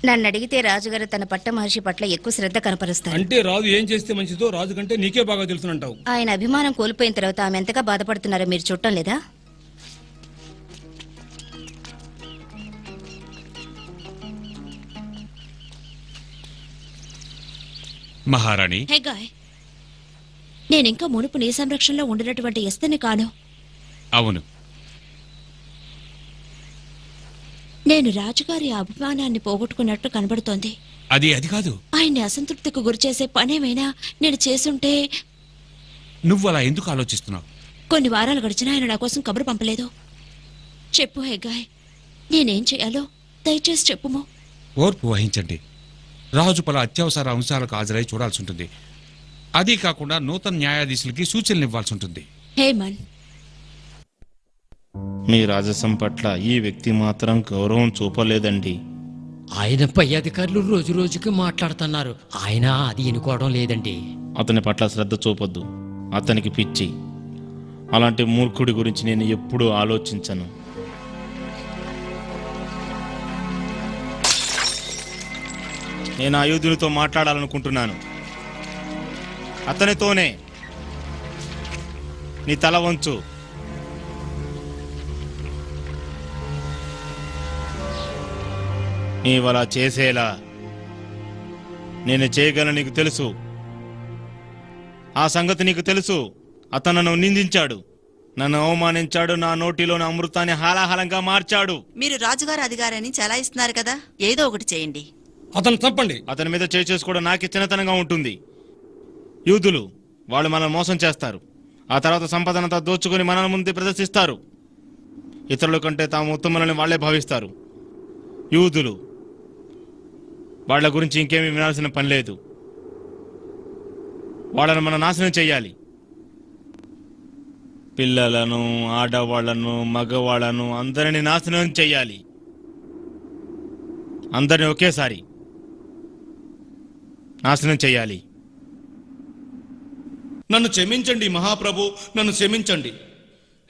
నన్ను అడిగితే రాజుగారు తన పట్ట మహర్షి పట్ల ఎక్కువ శ్రద్ధ కనపరుస్తారు. అంటే రాజు ఏం చేస్తే మంచిదో రాజు కంటే నీకే బాగా తెలుసునంటావు. ఆయన అభిమానం కోల్పోయిన తర్వాత ఆమె ఎంతగా బాధపడుతున్నారో మీరు చూడటం లేదా? మహారాణి, హే గాయ్, నేనింకా మునుపు నీ సంరక్షణలో ఉండినటువంటి ఎస్తని కాను. అవును, నేను రాజుగారి అభిమానాన్ని పోగొట్టుకున్నట్టు కనబడుతోంది. అది కాదు. ఆయన్ని అసంతృప్తికి గురిచేసే పనేమైనా నేను చేసుంటే. నువ్వు అలా ఎందుకు ఆలోచిస్తున్నావు? కొన్ని వారాలు గడిచినా ఆయన నా కోసం కబురు పంపలేదు. చెప్పు హెగ్గాయ్, నేనేం చేయాలో దయచేసి చెప్పుము. ఓర్పు వహించండి. రాజు పలు అత్యవసర అంశాలకు హాజరై చూడాల్సి ఉంటుంది. అదీ కాకుండా నూతన న్యాయాధీశులకి సూచనలు ఇవ్వాల్సి ఉంటుంది. హేమన్, మీ రాజసం పట్ల ఈ వ్యక్తి మాత్రం గౌరవం చూపలేదండి. ఆయన పై అధికారులు రోజు రోజుకి మాట్లాడుతున్నారు. ఆయన అది ఎన్నుకోవడం లేదండి. అతని పట్ల శ్రద్ధ చూపొద్దు. అతనికి పిచ్చి. అలాంటి మూర్ఖుడి గురించి నేను ఎప్పుడూ ఆలోచించను. నేను ఆ యూదునితో మాట్లాడాలనుకుంటున్నాను. అతనితోనే. నీ తల వంచు. నీవలా చేసేలా నేను చేయగలను. నీకు తెలుసు, ఆ సంగతి నీకు తెలుసు. అతను నన్ను నిందించాడు, నన్ను అవమానించాడు, నా నోటిలోని అమృతాన్ని హాలాహలంగా మార్చాడు. మీరు రాజుగారి అధికారాన్ని చలాయిస్తున్నారు కదా, ఏదో ఒకటి చేయండి. అతను తప్పండి. అతని మీద చేసుకోవడం నాకు చిన్నతనంగా ఉంటుంది. యూదులు వాళ్ళు మనల్ని మోసం చేస్తారు. ఆ తర్వాత సంపదనంతా దోచుకొని మన ముందు ప్రదర్శిస్తారు. ఇతరుల కంటే తాము ఉత్తములని వాళ్లే భావిస్తారు. యూదులు వాళ్ళ గురించి ఇంకేమీ వినాల్సిన పని లేదు. వాళ్ళని మనం నాశనం చెయ్యాలి. పిల్లలను, ఆడవాళ్లను, మగవాళ్లను అందరిని నాశనం చెయ్యాలి. అందరిని ఒకేసారి నాశనం చెయ్యాలి. నన్ను క్షమించండి మహాప్రభు, నన్ను క్షమించండి.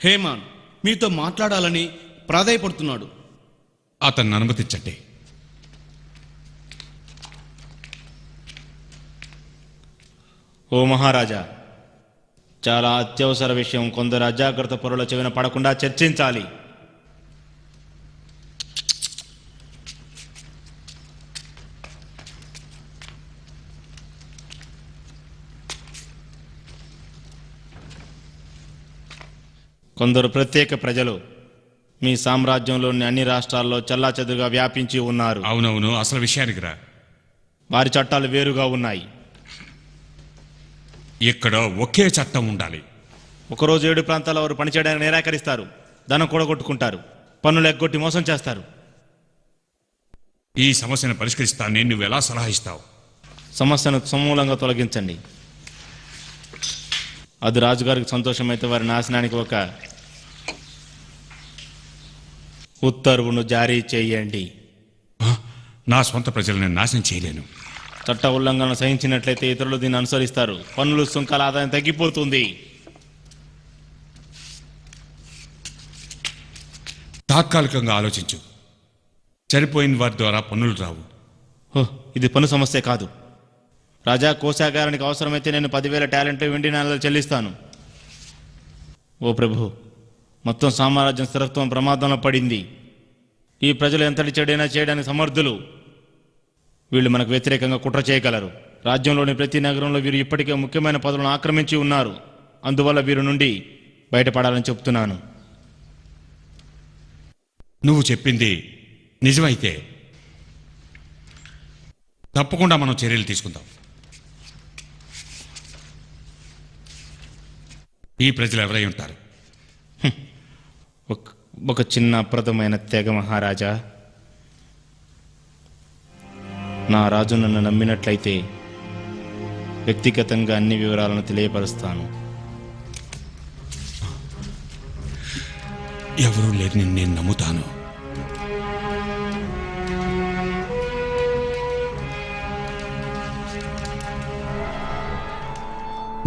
హేమాన్ మీతో మాట్లాడాలని ప్రాధాయపడుతున్నాడు. అతన్ని అనుమతించండి. ఓ మహారాజా, చాలా అత్యవసర విషయం. కొందరు అజాగ్రత్త పరుల చెవిన పడకుండా చర్చించాలి. కొందరు ప్రత్యేక ప్రజలు మీ సామ్రాజ్యంలోని అన్ని రాష్ట్రాల్లో చెల్లాచెదురుగా వ్యాపించి ఉన్నారు. అవునవును, అసలు విషయానికి రా. వారి చట్టాలు వేరుగా ఉన్నాయి. ఇక్కడ ఒకే చట్టం ఉండాలి. ఒకరోజు 7 ప్రాంతాల వారు పనిచేయడానికి నిరాకరిస్తారు, ధనం కూడగొట్టుకుంటారు, పన్నులు ఎగ్గొట్టి మోసం చేస్తారు. ఈ సమస్యను పరిష్కరిస్తానని నువ్వు ఎలా సలహా ఇస్తావు? సమస్యను సమూలంగా తొలగించండి. అది రాజుగారికి సంతోషమైతే వారి నాశనానికి ఒక ఉత్తర్వును జారీ చేయండి. నా సొంత ప్రజలను నాశనం చేయలేను. చట్ట ఉల్లంఘన సహించినట్లయితే ఇతరులు దీన్ని అనుసరిస్తారు. పన్నులు, సుంకాల ఆదాయం తగ్గిపోతుంది. తాత్కాలికంగా ఆలోచించు. చనిపోయిన వారి ద్వారా పన్నులు రావు. ఇది పన్ను సమస్య కాదు. రాజా కోశాగారానికి అవసరమైతే నేను 10,000 టాలెంట్లు వెండి నాణాలు చెల్లిస్తాను. ఓ ప్రభు, మొత్తం సామ్రాజ్యం స్థిరత్వం ప్రమాదంలో పడింది. ఈ ప్రజలు ఎంతటి చెడైనా చేయడానికి సమర్థులు. వీళ్ళు మనకు వ్యతిరేకంగా కుట్ర చేయగలరు. రాజ్యంలోని ప్రతి నగరంలో వీరు ఇప్పటికే ముఖ్యమైన పదవులను ఆక్రమించి ఉన్నారు. అందువల్ల వీరి నుండి బయటపడాలని చెప్తున్నాను. నువ్వు చెప్పింది నిజమైతే తప్పకుండా మనం చర్యలు తీసుకుందాం. ఈ ప్రజలు ఎవరై ఉంటారు? ఒక చిన్న అప్రదమైన తెగ మహారాజా. నా రాజు నన్ను నమ్మినట్లయితే వ్యక్తిగతంగా అన్ని వివరాలను తెలియపరుస్తాను. ఎవరూ లేని నేను నమ్ముతాను.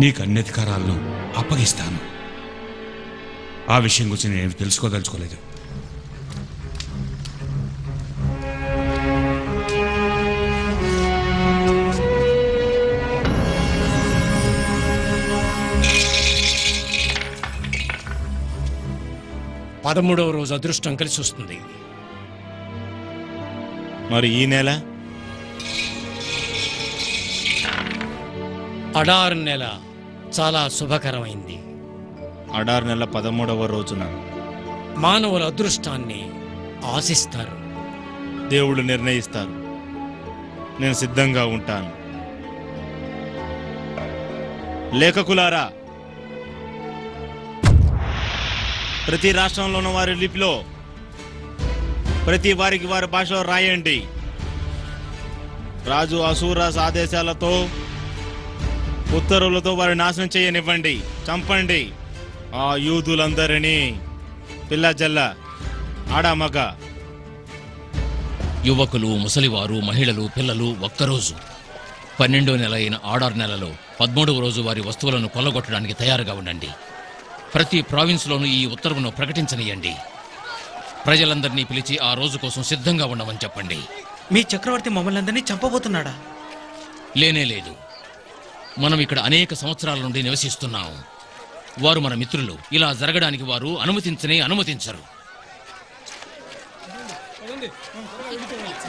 నీకు అన్ని అధికారాలను అప్పగిస్తాను. ఆ విషయం గురించి నేను తెలుసుకోదలుచుకోలేదు. పదమూడవ రోజు అదృష్టం కలిసి వస్తుంది. మరి ఈ నెల? అడార్ నెల చాలా శుభకరమైంది. అడార్ నెల 13వ రోజున మానవుల అదృష్టాన్ని ఆశిస్తారు. దేవుళ్ళు నిర్ణయిస్తారు. నేను సిద్ధంగా ఉంటాను. లేఖకులారా, ప్రతి రాష్ట్రంలోని వారి లిపిలో ప్రతి వారికి వారి భాషలో రాయండి. రాజు అసూరాస్ ఆదేశాలతో, ఉత్తర్వులతో వారి నాశనం చేయనివ్వండి. చంపండి ఆ యూదులందరినీ, పిల్ల జల్ల, ఆడమగ, యువకులు, ముసలివారు, మహిళలు, పిల్లలు ఒక్కరోజు 12వ నెల అయిన ఆడార్ నెలలో 13వ రోజు వారి వస్తువులను కొల్లగొట్టడానికి తయారుగా ఉండండి. ప్రతి ప్రావిన్స్లోనూ ఈ ఉత్తర్వును ప్రకటించనియండి. ప్రజలందరినీ పిలిచి ఆ రోజు కోసం సిద్ధంగా ఉండమని చెప్పండి. మీ చక్రవర్తి మమ్మల్ని అందరినీ చంపబోతున్నాడా? లేనే లేదు. మనం ఇక్కడ అనేక సంవత్సరాల నుండి నివసిస్తున్నాం. వారు మన మిత్రులు. ఇలా జరగడానికి వారు అనుమతించరు.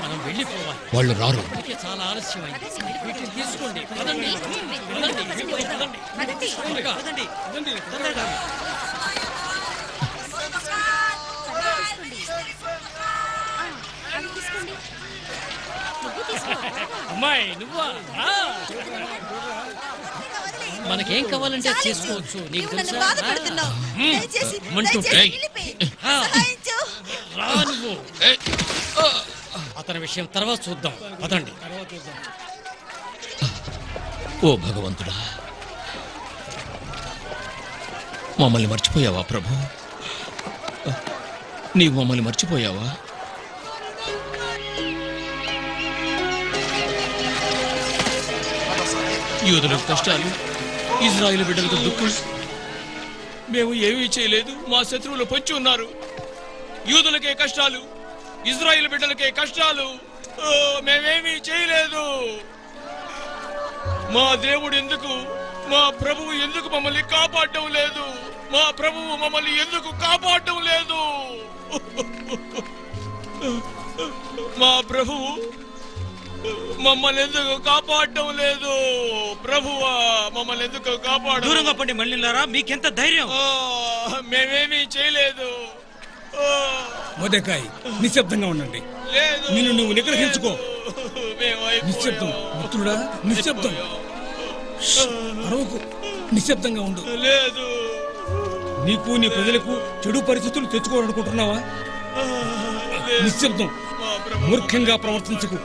మనం వెళ్ళిపోవాలి. వాళ్ళు రారు. చాలా ఆలస్యమైంది. వీటిని తీసుకోండి. పదండి. అమ్మాయి నువ్వా? మనకేం కావాలంటే చేసుకోవచ్చు. నీకు తెలుసా? అతని విషయం తర్వాత చూద్దాం. పదండి. ఓ భగవంతుడా, మమ్మల్ని మర్చిపోయావా ప్రభు? నీవు మమ్మల్ని మర్చిపోయావా? యూదులకు కష్టాలు, ఇజ్రాయేలు బిడ్డలకు దుఃఖం. మేము ఏమీ చేయలేదు, మా శత్రువులు పొంచి ఉన్నారు. యూదులకే కష్టాలు, ఇజ్రాయేలు బిడ్డలకే కష్టాలు. మేమేమీ చేయలేదు. మా దేవుడు ఎందుకు, మా ప్రభువు ఎందుకు మమ్మల్ని కాపాడటం లేదు? మా ప్రభువు మమ్మల్ని ఎందుకు కాపాడటం లేదు? మా ప్రభువు మమ్మల్ని ఎందుకు కాపాడటం లేదు? ప్రభువా, మమ్మల్ని ఎందుకు కాపాడు? దూరంగా పండి మళ్ళీలారా, మీకెంత ధైర్యం? మేమేమీ చేయలేదు. మొదకాయ్, నిశ్శబ్దంగా ఉండండి. నిన్ను నువ్వు నిగ్రహించుకో. నిశ్శబ్దం మిత్రుడా, నిశ్శబ్దం. అరవకు, నిశ్శబ్దంగా ఉండు. లేదు. నీకు నీ ప్రజలకు చెడు పరిస్థితులు తెచ్చుకోవాలనుకుంటున్నావా? నిశ్శబ్దం. మూర్ఖంగా ప్రవర్తించకు.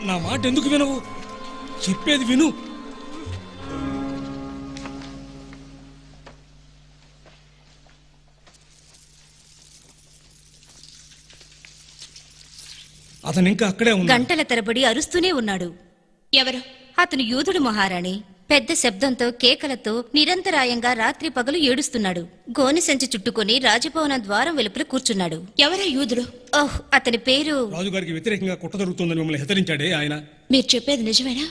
నా మాట ఎందుకు వినవు? చెప్పేది విను. అతను ఇంకా అక్కడే ఉన్నాడు. గంటల తరబడి అరుస్తూనే ఉన్నాడు. ఎవరు? అతను యూదుడు మహారాణి. పెద్ద శబ్దంతో, కేకలతో నిరంతరాయంగా రాత్రి పగలు ఏడుస్తున్నాడు. గోని సంచి చుట్టుకొని రాజభవనం ద్వారం వెలుపల కూర్చున్నాడు. ఎవరా యూదుడు? ఓహ్, అతని పేరు... రాజుగారికి వ్యతిరేకంగా కుట్ర జరుగుతుందని మిమ్మల్ని హెచ్చరించాడే ఆయన. మీరు చెప్పేది నిజమేనా?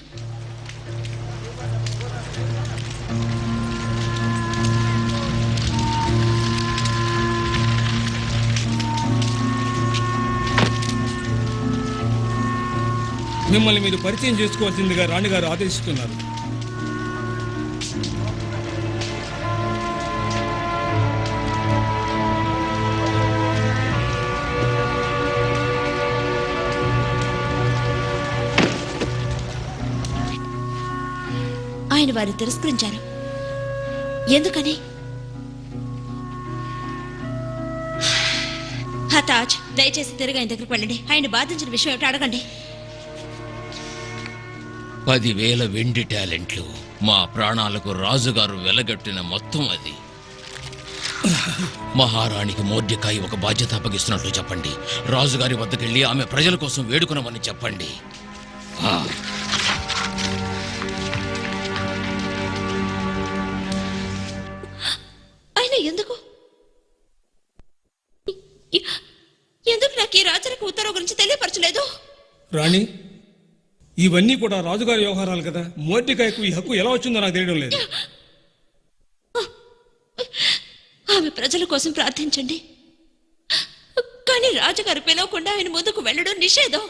మిమ్మల్ని మీరు పరిచయం చేసుకోవాల్సిందిగా రాణిగారు ఆదేశిస్తున్నారు. ఆయన వారు తిరస్కరించారు. ఎందుకని? హతాజ్, దయచేసి తిరిగి ఆయన దగ్గరికి వెళ్ళండి. ఆయన బాధించిన విషయం ఏమిటో అడగండి. 10,000 వెండి టాలెంట్లు, మా ప్రాణాలకు రాజుగారు వెలగట్టిన మొత్తం అది. మహారాణికి మోర్డెకాయి ఒక బాధ్యత అప్పగిస్తున్నట్లు చెప్పండి. రాజుగారి వద్దకెళ్ళి ఆమె ప్రజల కోసం వేడుకునమని చెప్పండి. ఆయన ఎందుకు నాకు ఈ రాజరిక ఉత్తర్వు గురించి తెలియపరచలేదు? రాణి, ఇవన్నీ కూడా రాజుగారి వ్యవహారాలు కదా. మోర్డెకాయికు ఈ హక్కు ఎలా వచ్చిందో నాకు తెలియడం లేదు. ఆమె ప్రజల కోసం ప్రార్థించండి, కానీ రాజుగారు పిలవకుండా ఆయన ముందుకు వెళ్ళడం నిషేధం.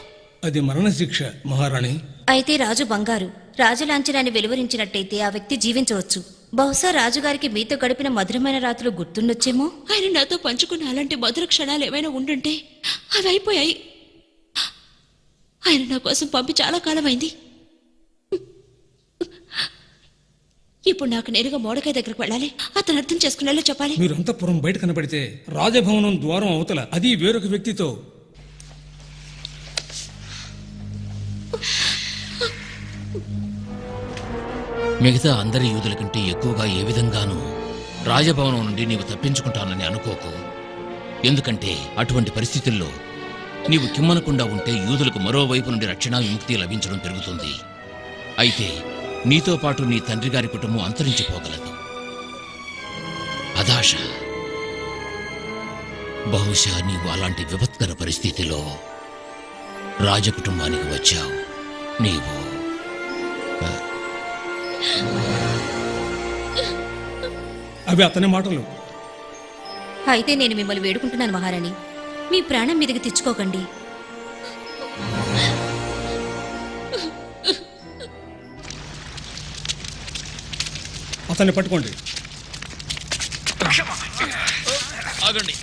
అది మరణశిక్ష మహారాణి. అయితే రాజు బంగారు. రాజు లాంఛనాన్ని వెలువరించినట్టయితే ఆ వ్యక్తి జీవించవచ్చు. బహుశా రాజుగారికి మీతో గడిపిన మధురమైన రాత్రులు గుర్తుండొచ్చేమో. ఆయన నాతో పంచుకున్న అలాంటి మధుర క్షణాలు ఏమైనా ఉండుంటే అవి అయిపోయాయి. ఆయన నా కోసం పంపి చాలా కాలమైంది. ఇప్పుడు నాకు నేరుగా మోడకాయ దగ్గరకు వెళ్ళాలి. అతను అర్థం చేసుకునేలా చెప్పాలి. మీరు అంతఃపురం బయట కనబడితే రాజభవనం ద్వారం అవతల, అది వేరొక వ్యక్తితో. మిగతా అందరి యూదుల కంటే ఎక్కువగా ఏ విధంగానూ రాజభవనం నుండి నీవు తప్పించుకుంటానని అనుకోకు. ఎందుకంటే అటువంటి పరిస్థితుల్లో నీవు కిమ్మనకుండా ఉంటే యూదులకు మరోవైపు నుండి రక్షణ విముక్తి లభించడం పెరుగుతుంది. అయితే నీతో పాటు నీ తండ్రి గారి కుటుంబం అంతరించిపోగలదు. అదాశ, బహుశా నీవు అలాంటి విపత్కర పరిస్థితిలో రాజకుటుంబానికి వచ్చావు. నీవు అవి అతని మాటలు. అయితే నేను మిమ్మల్ని వేడుకుంటున్నాను మహారాణి, మీ ప్రాణం మీదకి తెచ్చుకోకండి. అతన్ని పట్టుకోండి. ఆగండి.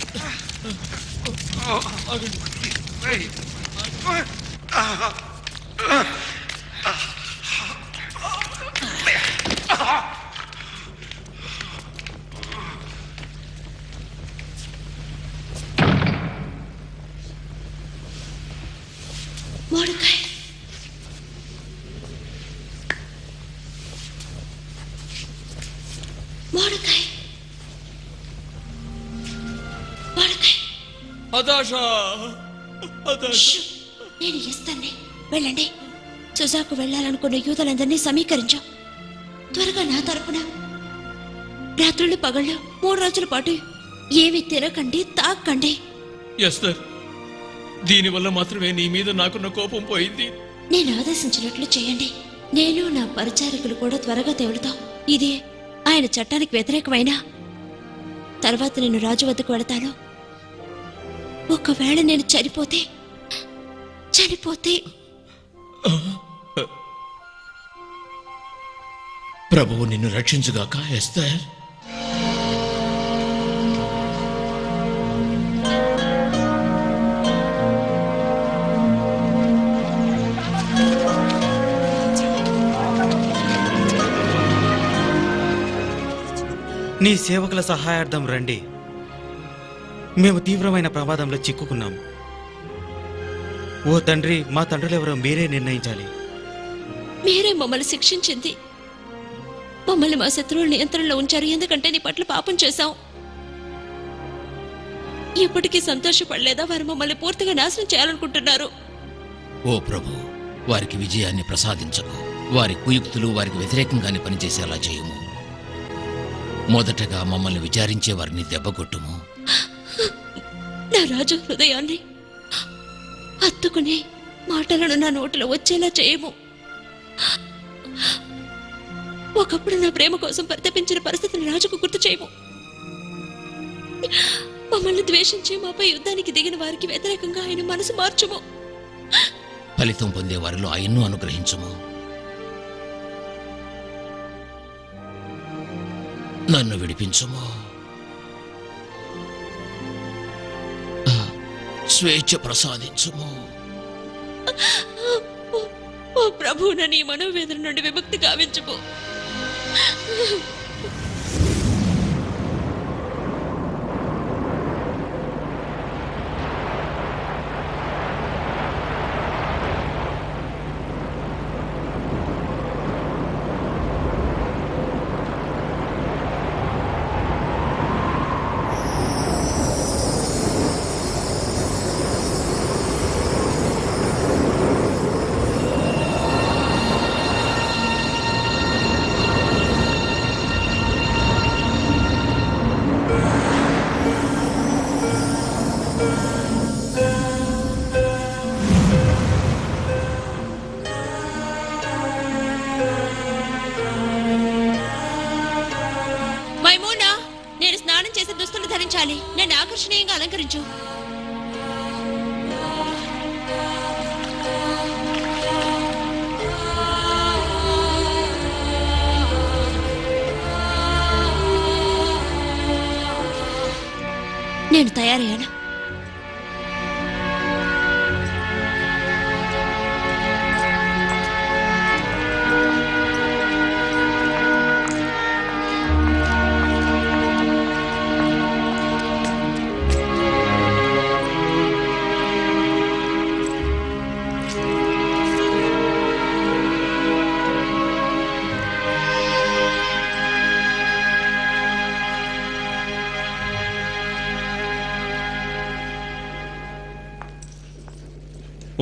మోడకాయ్, మోడకాయ్, వాడకాయ్. హతాశా, హతాశ. షూ, నేను ఇస్తాను. వెళ్ళండి. సుజాకు వెళ్ళాలనుకున్న యూదులందరినీ సమీకరించాం. త్వరగా నా తరపున రాత్రులు పగళ్ళు 3 రోజుల పాటు ఏవి తినకండి, తాకండి. ఎస్తర్, దీనివల్ల మాత్రమే నీ మీద నాకున్న కోపం పోయింది. నేను ఆదేశించినట్లు చేయండి. నేను నా పరిచారకులు కూడా త్వరగా తెవలుతాం. ఇదే ఆయన చట్టానికి వ్యతిరేకమైన తర్వాత నేను రాజు వద్దకు వెళతాను. ఒకవేళ నేను చనిపోతే ప్రభువు నిన్ను రక్షించుగాక ఎస్తర్. నీ సేవకుల సహాయార్థం రండి. మేము తీవ్రమైన ప్రమాదంలో చిక్కుకున్నాం. ఓ తండ్రి, మా తండ్రులెవరో మీరే నిర్ణయించాలి. మీరే మమ్మల్ని శిక్షించింది. మమ్మల్ని మా శత్రువుల నియంత్రణలో ఉంచారు. ఎందుకంటే నీ పట్ల పాపం చేశాం. ఇప్పటికీ సంతోషపడలేదా? వారు మమ్మల్ని పూర్తిగా నాశనం చేయాలనుకుంటున్నారు. ఓ ప్రభు, వారికి విజయాన్ని ప్రసాదించకు. వారి కుయుక్తులు వారికి వ్యతిరేకంగానే పనిచేసేలా చేయుము. మొదటగా మమ్మల్ని విచారించే వారిని దెబ్బకొట్టుము. నా రాజు హృదయాన్ని హత్తుకునే మాటలను నా నోటిలో వచ్చేలా చేయము. ఒకప్పుడు నా ప్రేమ కోసం పరితపించిన పరిస్థితిని రాజుకు గుర్తు చేయము. మమ్మల్ని ద్వేషించి మాపై యుద్ధానికి దిగిన వారికి వ్యతిరేకంగా ఆయన మనసు మార్చుము. ఫలితం పొందే వారిలో ఆయన్ను అనుగ్రహించుము. నన్ను విడిపించుము. స్వేచ్ఛ ప్రసాదించుము. ఓ ప్రభు, నీ మనోవేదన నుండి విముక్తి గావించుము. మైమూనా, నేను స్నానం చేసే దుస్తులు ధరించాలి. నన్ను ఆకర్షణీయంగా అలంకరించు. నేను తయారయ్యాను.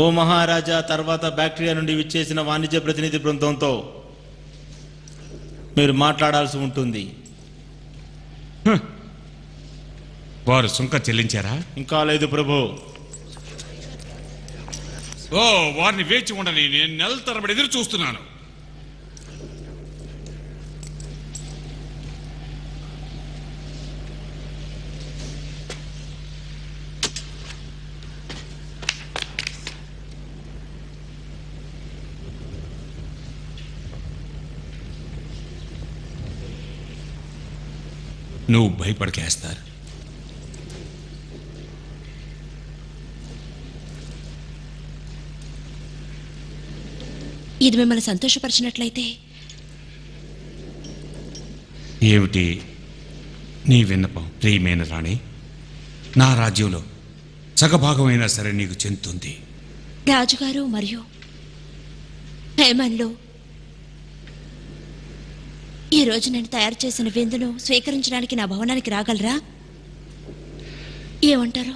ఓ మహారాజా, తర్వాత బ్యాక్టీరియా నుండి విచ్చేసిన వాణిజ్య ప్రతినిధి బృందంతో మీరు మాట్లాడాల్సి ఉంటుంది. వారు సుంక చెల్లించారా? ఇంకా లేదు ప్రభు. ఓ, వారిని వేచి ఉండని. నేను నెల తరబడి ఎదురు చూస్తున్నాను. నువ్వు భయపడకేస్తారు. ఇది మిమ్మల్ని సంతోషపరిచినట్లయితే ఏమిటి నీ విన్నపం? ప్రియమైన రాణి, నా రాజ్యంలో సగభాగమైనా సరే నీకు చెందుతుంది. రాజుగారు మరియు హేమన్లు ఈ రోజు నేను తయారు చేసిన విందును స్వీకరించడానికి నా భవనానికి రాగలరా? ఏమంటారు?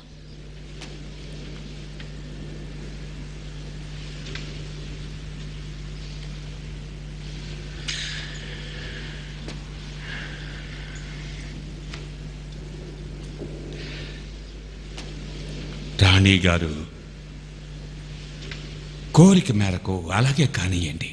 రాణి గారు, కోరిక మేరకు అలాగే కానియండి.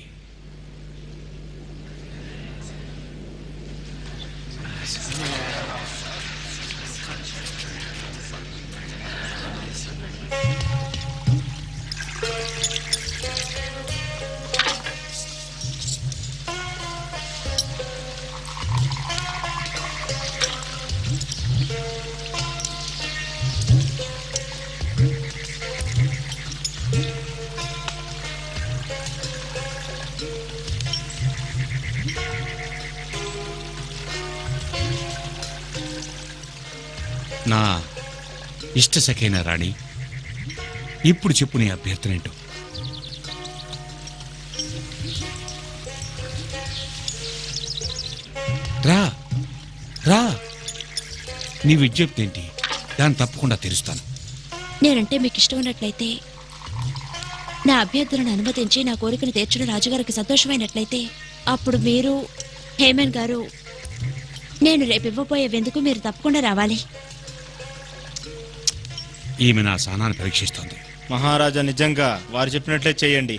నా ఇష్టసఖైన రాణి, ఇప్పుడు చెప్పు నీ అభ్యర్థనేంటో. రా రా, నీ విజ్ఞప్తి ఏంటి? దాన్ని తప్పకుండా తెరుస్తాను. నేనంటే మీకు ఇష్టం ఉన్నట్లయితే, నా అభ్యర్థులను అనుమతించి నా కోరికను తీర్చడం రాజుగారికి సంతోషమైనట్లయితే, అప్పుడు మీరు హేమన్ గారు నేను రేపు ఇవ్వబోయే విందుకు మీరు తప్పకుండా రావాలి. ఈమె నా సహనాన్ని పరీక్షిస్తోంది. మహారాజా, నిజంగా వారు చెప్పినట్లే చేయండి.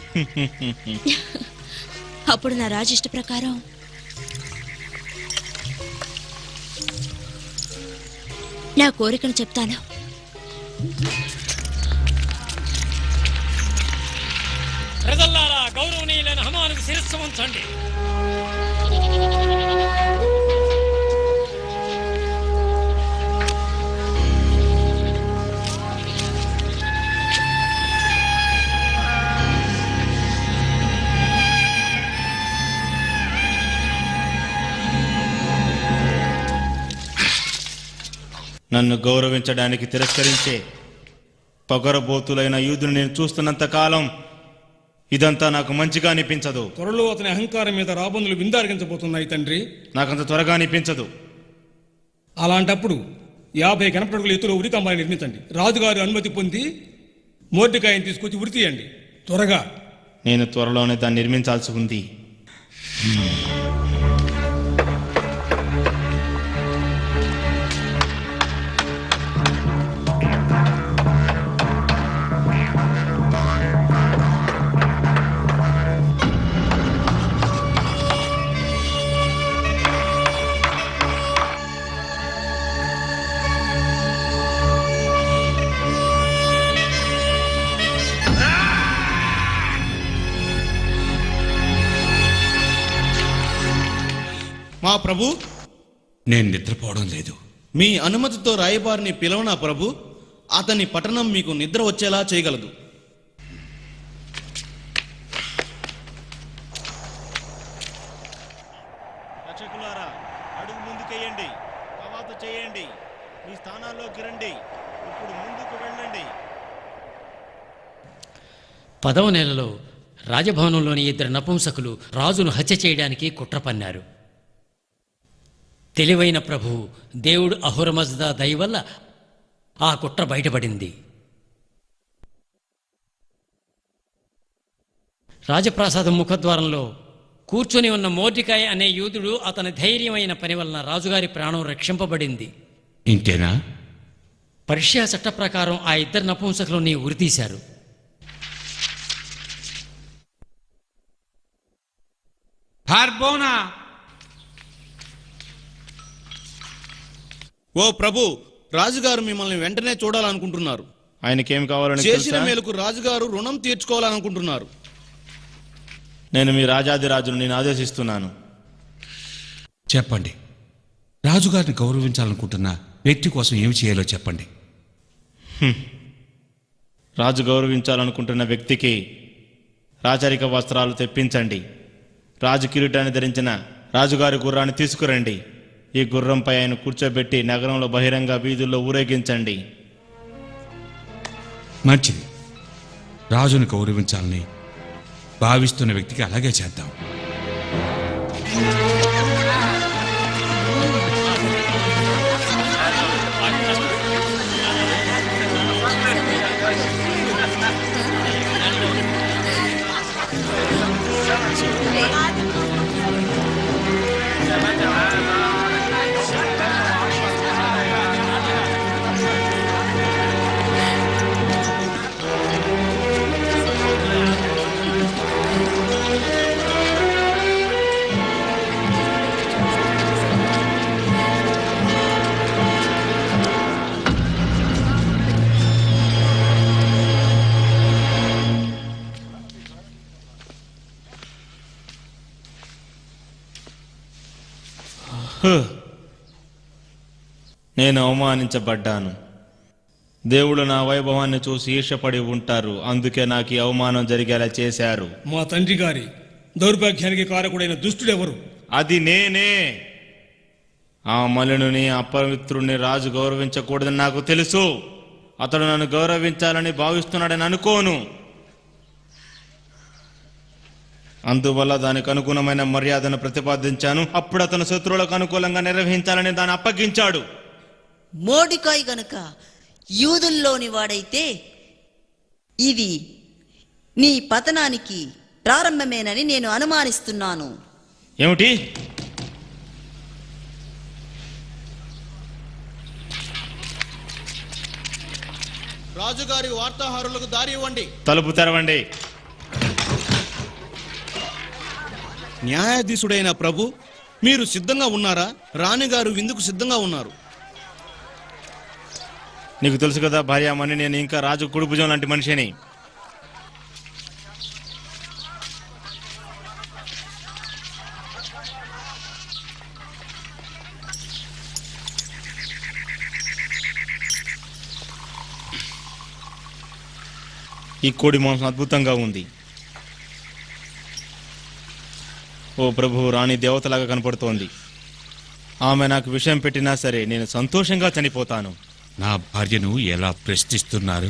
అప్పుడు నా రాజు ఇష్ట ప్రకారం నా కోరికను చెప్తాను. ప్రజల్లారా, గౌరవనీయులైన హనుమానుకు శిరస్సు వంచండి. నన్ను గౌరవించడానికి తిరస్కరించే పొగరబోతులైన యూదుని నేను చూస్తున్నంత కాలం ఇదంతా నాకు మంచిగా అనిపించదు. త్వరలో అతని అహంకారం మీద రాబందులు విందారగించబోతున్నాయి తండ్రి. నాకంత త్వరగా అనిపించదు. అలాంటప్పుడు 50 కనపడుగుల ఎత్తులో ఉరికంబాన్ని నిర్మించండి. రాజుగారి అనుమతి పొంది మోర్డికాయని తీసుకొచ్చి ఉరి తీయండి త్వరగా. నేను త్వరలోనే దాన్ని నిర్మించాల్సి ఉంది. మా ప్రభు, నేను నిద్రపోవడం లేదు. మీ అనుమతితో రాయబారిని పిలవనా ప్రభు? అతని పట్టణం మీకు నిద్ర వచ్చేలా చేయగలదు. రక్షకులారా, అడుగు ముందుకేయండి, కవాతు చేయండి, మీ స్థానాల్లోకి రండి, ఇప్పుడు ముందుకు వెళ్ళండి. 10వ నెలలో రాజభవనంలోని 2 నపుంసకులు రాజును హత్య చేయడానికి కుట్ర పన్నారు. తెలివైన ప్రభు దేవుడు అహురమజ్దా దయ వల్ల ఆ కుట్ర బయటపడింది. రాజప్రాసాదం ముఖద్వారంలో కూర్చొని ఉన్న మోర్డికాయ్ అనే యూదుడు అతని ధైర్యమైన పని వలన రాజుగారి ప్రాణం రక్షింపబడింది. ఇంతేనా? పర్షియా చట్ట ప్రకారం ఆ 2 నపుంసకులని ఉరితీశారు. హార్బోనా, ఓ ప్రభు, రాజుగారు మిమ్మల్ని వెంటనే చూడాలనుకుంటున్నారు. ఆయనకేం కావాలని చేసిన తెలుసా? మేలుకు రాజుగారు రుణం తీర్చుకోవాలనుకుంటున్నారు. నేను మీ రాజాదిరాజును నేను ఆదేశిస్తున్నాను. చెప్పండి. రాజుగారిని గౌరవించాలనుకుంటున్న వ్యక్తి కోసం ఏమి చేయాలో చెప్పండి. రాజు గౌరవించాలనుకుంటున్న వ్యక్తికి రాచరిక వస్త్రాలు తెప్పించండి. రాజు కిరీటాన్ని ధరించిన రాజుగారి గుర్రాన్ని తీసుకురండి. ఈ గుర్రంపై ఆయన కూర్చోబెట్టి నగరంలో బహిరంగ వీధుల్లో ఊరేగించండి. మంచిది. రాజును గౌరవించాలని భావిస్తున్న వ్యక్తికి అలాగే చేద్దాం. నేను అవమానించబడ్డాను. దేవుడు నా వైభవాన్ని చూసి ఈర్ష్యపడి ఉంటారు. అందుకే నాకు ఈ అవమానం జరిగేలా చేశారు. మా తండ్రి గారి దౌర్భాగ్యానికి కారకుడైన దుష్టుడెవరు? అది నేనే. ఆ మలినుని అపవిత్రుణ్ణి రాజు గౌరవించకూడదని నాకు తెలుసు. అతడు నన్ను గౌరవించాలని భావిస్తున్నాడని అనుకోను. అందువల్ల దానికి అనుగుణమైన మర్యాదను ప్రతిపాదించాను. అప్పుడు అతను శత్రువులకు అనుకూలంగా నిర్వహించాలని దాన్ని అప్పగించాడు. మోడికాయ్ గనుక యూదుల్లోని వాడైతే ఇది నీ పతనానికి ప్రారంభమేనని నేను అనుమానిస్తున్నాను. ఏమిటి? రాజుగారి వార్తాహరులకు దారి ఇవ్వండి. తలుపు తెరవండి. న్యాయాధీశుడైన ప్రభు, మీరు సిద్ధంగా ఉన్నారా? రాణిగారు విందుకు సిద్ధంగా ఉన్నారు. నీకు తెలుసు కదా భార్యామణి, నేను ఇంకా రాజు కుడిభుజం లాంటి మనిషిని. ఈ కోడి మాంసం అద్భుతంగా ఉంది. ఓ ప్రభు, రాణి దేవతలాగా కనపడుతోంది. ఆమె నాకు విషయం పెట్టినా సరే నేను సంతోషంగా చనిపోతాను. నా భార్యను ఎలా ప్రశ్నిస్తున్నారు?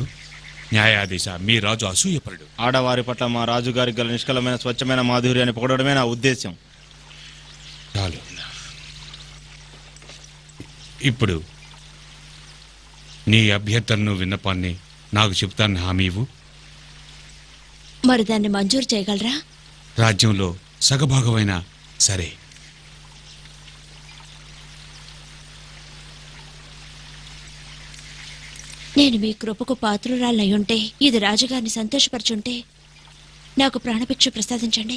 న్యాయాధీశ, మీ రాజు అసూయపరుడు. ఆడవారి పట్ల మా రాజుగారికి గల నిష్కలమైన స్వచ్ఛమైన మాధుర్యాన్ని పొగడమే నా ఉద్దేశం. చాలు. ఇప్పుడు నీ అభ్యర్థనను విన్నపాన్ని నాకు చెప్తాను, హామీ ఇవ్వు. మరి దాన్ని మంజూరు చేయగలరా? రాజ్యంలో సగభాగమైనా సరే. నేను మీ కృపకు పాత్రురాలయ్యుంటే, ఇది రాజుగారిని సంతోషపరచుంటే నాకు ప్రాణభిక్ష ప్రసాదించండి.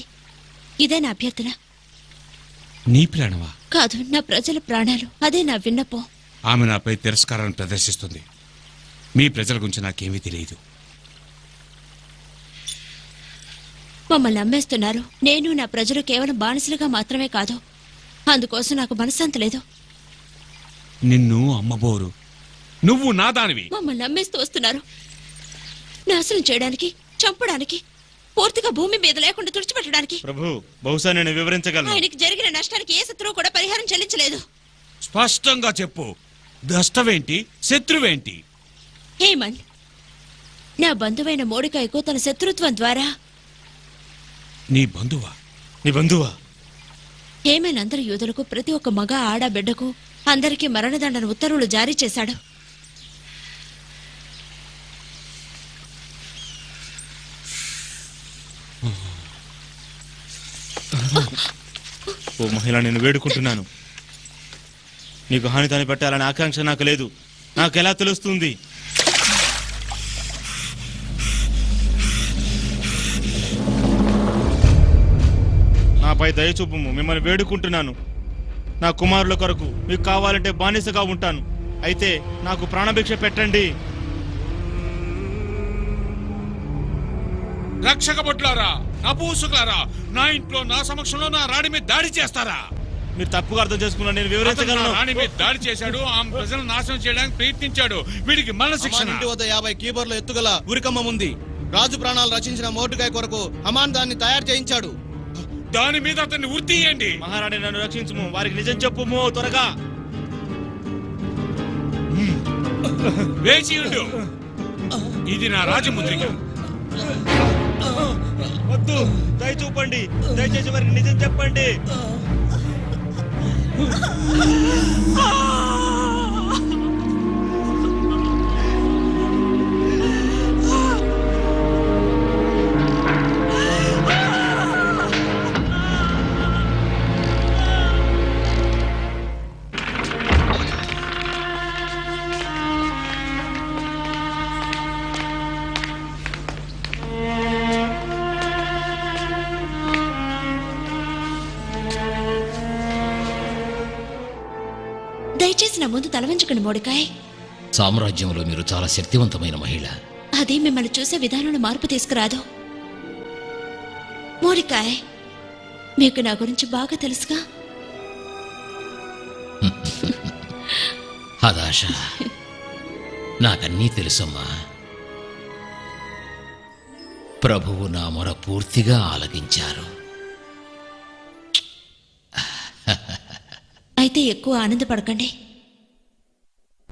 ఇదే నా అభ్యర్థన. నీ ప్రాణమా? కాదు, నా ప్రజల ప్రాణాలు. అదే నా విన్నపం. ఆమె నాపై తిరస్కారాన్ని ప్రదర్శిస్తుంది. మీ ప్రజల గురించి నాకేమీ తెలియదు. మమ్మల్ని నమ్మేస్తున్నారు. నేను నా ప్రజలు కేవలం బానిసలుగా మాత్రమే కాదు. అందుకోసం నాకు మనశ్శాంతి లేదు. నిన్ను అమ్మబోరు. నువ్వు నాదానివి. మమ్మల్ని నమ్మేస్తూ వస్తున్నారు. నాశనం చేయడానికి, చంపడానికి, పూర్తిగా భూమి మీద లేకుండా తుడిచిపెట్టడానికి. ప్రభు, బహుశా నేను వివరించగలను. ఆయనకి జరిగిన నష్టానికి ఏ శత్రువు కూడా పరిహారం చెల్లించలేదు. స్పష్టంగా చెప్పు. నష్టమేంటి? శత్రువేంటి? హేమన్, నా బంధువైన మోడికాయకు తన శత్రుత్వం ద్వారా. నీ బంధువా? నీ బంధువా? హేమన్ అందరి యూదులకు, ప్రతి ఒక్క మగ ఆడ బిడ్డకు అందరికీ మరణదండన ఉత్తర్వులు జారీ చేశాడు. ఓ మహిళ, నేను వేడుకుంటున్నాను. నీకు హాని పెట్టాలనే ఆకాంక్ష నాకు లేదు. నాకెలా తెలుస్తుంది? నాపై దయచూపుము, మిమ్మల్ని వేడుకుంటున్నాను. నా కుమారుల కొరకు మీకు కావాలంటే బానిసగా ఉంటాను. అయితే నాకు ప్రాణభిక్ష పెట్టండి. రక్షక భటులారా, నపూసకులారా, నా ఇంట్లో నా సమక్షంలో నా రాణి మీద దాడి చేస్తారా? మీరు తప్పుగా అర్థం చేసుకున్నా, నేను వివరించగలను. రాణి మీద దాడి చేశాడు, ఆమె ప్రజలను నాశనం చేయడానికి ప్రయత్నించాడు. వీడికి మరణ శిక్షణ. ఇంటి వద్ద 50 కీబోర్ల ఎత్తుగల ఉరికమ్మ ఉంది. రాజు ప్రాణాలు రచించిన మోటుకాయ కొరకు హమాన్ దాన్ని తయారు చేయించాడు. దాని మీద అతన్ని ఉరితీయండి. మహారాణి, నన్ను రక్షించుము. వారికి నిజం చెప్పుము త్వరగా. వేచి ఉండు. ఇది నా రాజముద్రిక. వద్దు, దయ చూపండి. దయచేసి వారికి నిజం చెప్పండి. దయచేసి నా ముందు తలవంచకండి మోడికాయ్. సామ్రాజ్యంలో మీరు చాలా శక్తివంతమైన మహిళ. అది మిమ్మల్ని చూసే విధానంలో మార్పు తీసుకురాదు. మోడికాయ్, మీకు నా గురించి బాగా తెలుసుగా. హదాష, నాకన్నీ తెలుసమ్మా. ప్రభువు నా మొర పూర్తిగా ఆలకించారు. అయితే ఎక్కువ ఆనందపడకండి,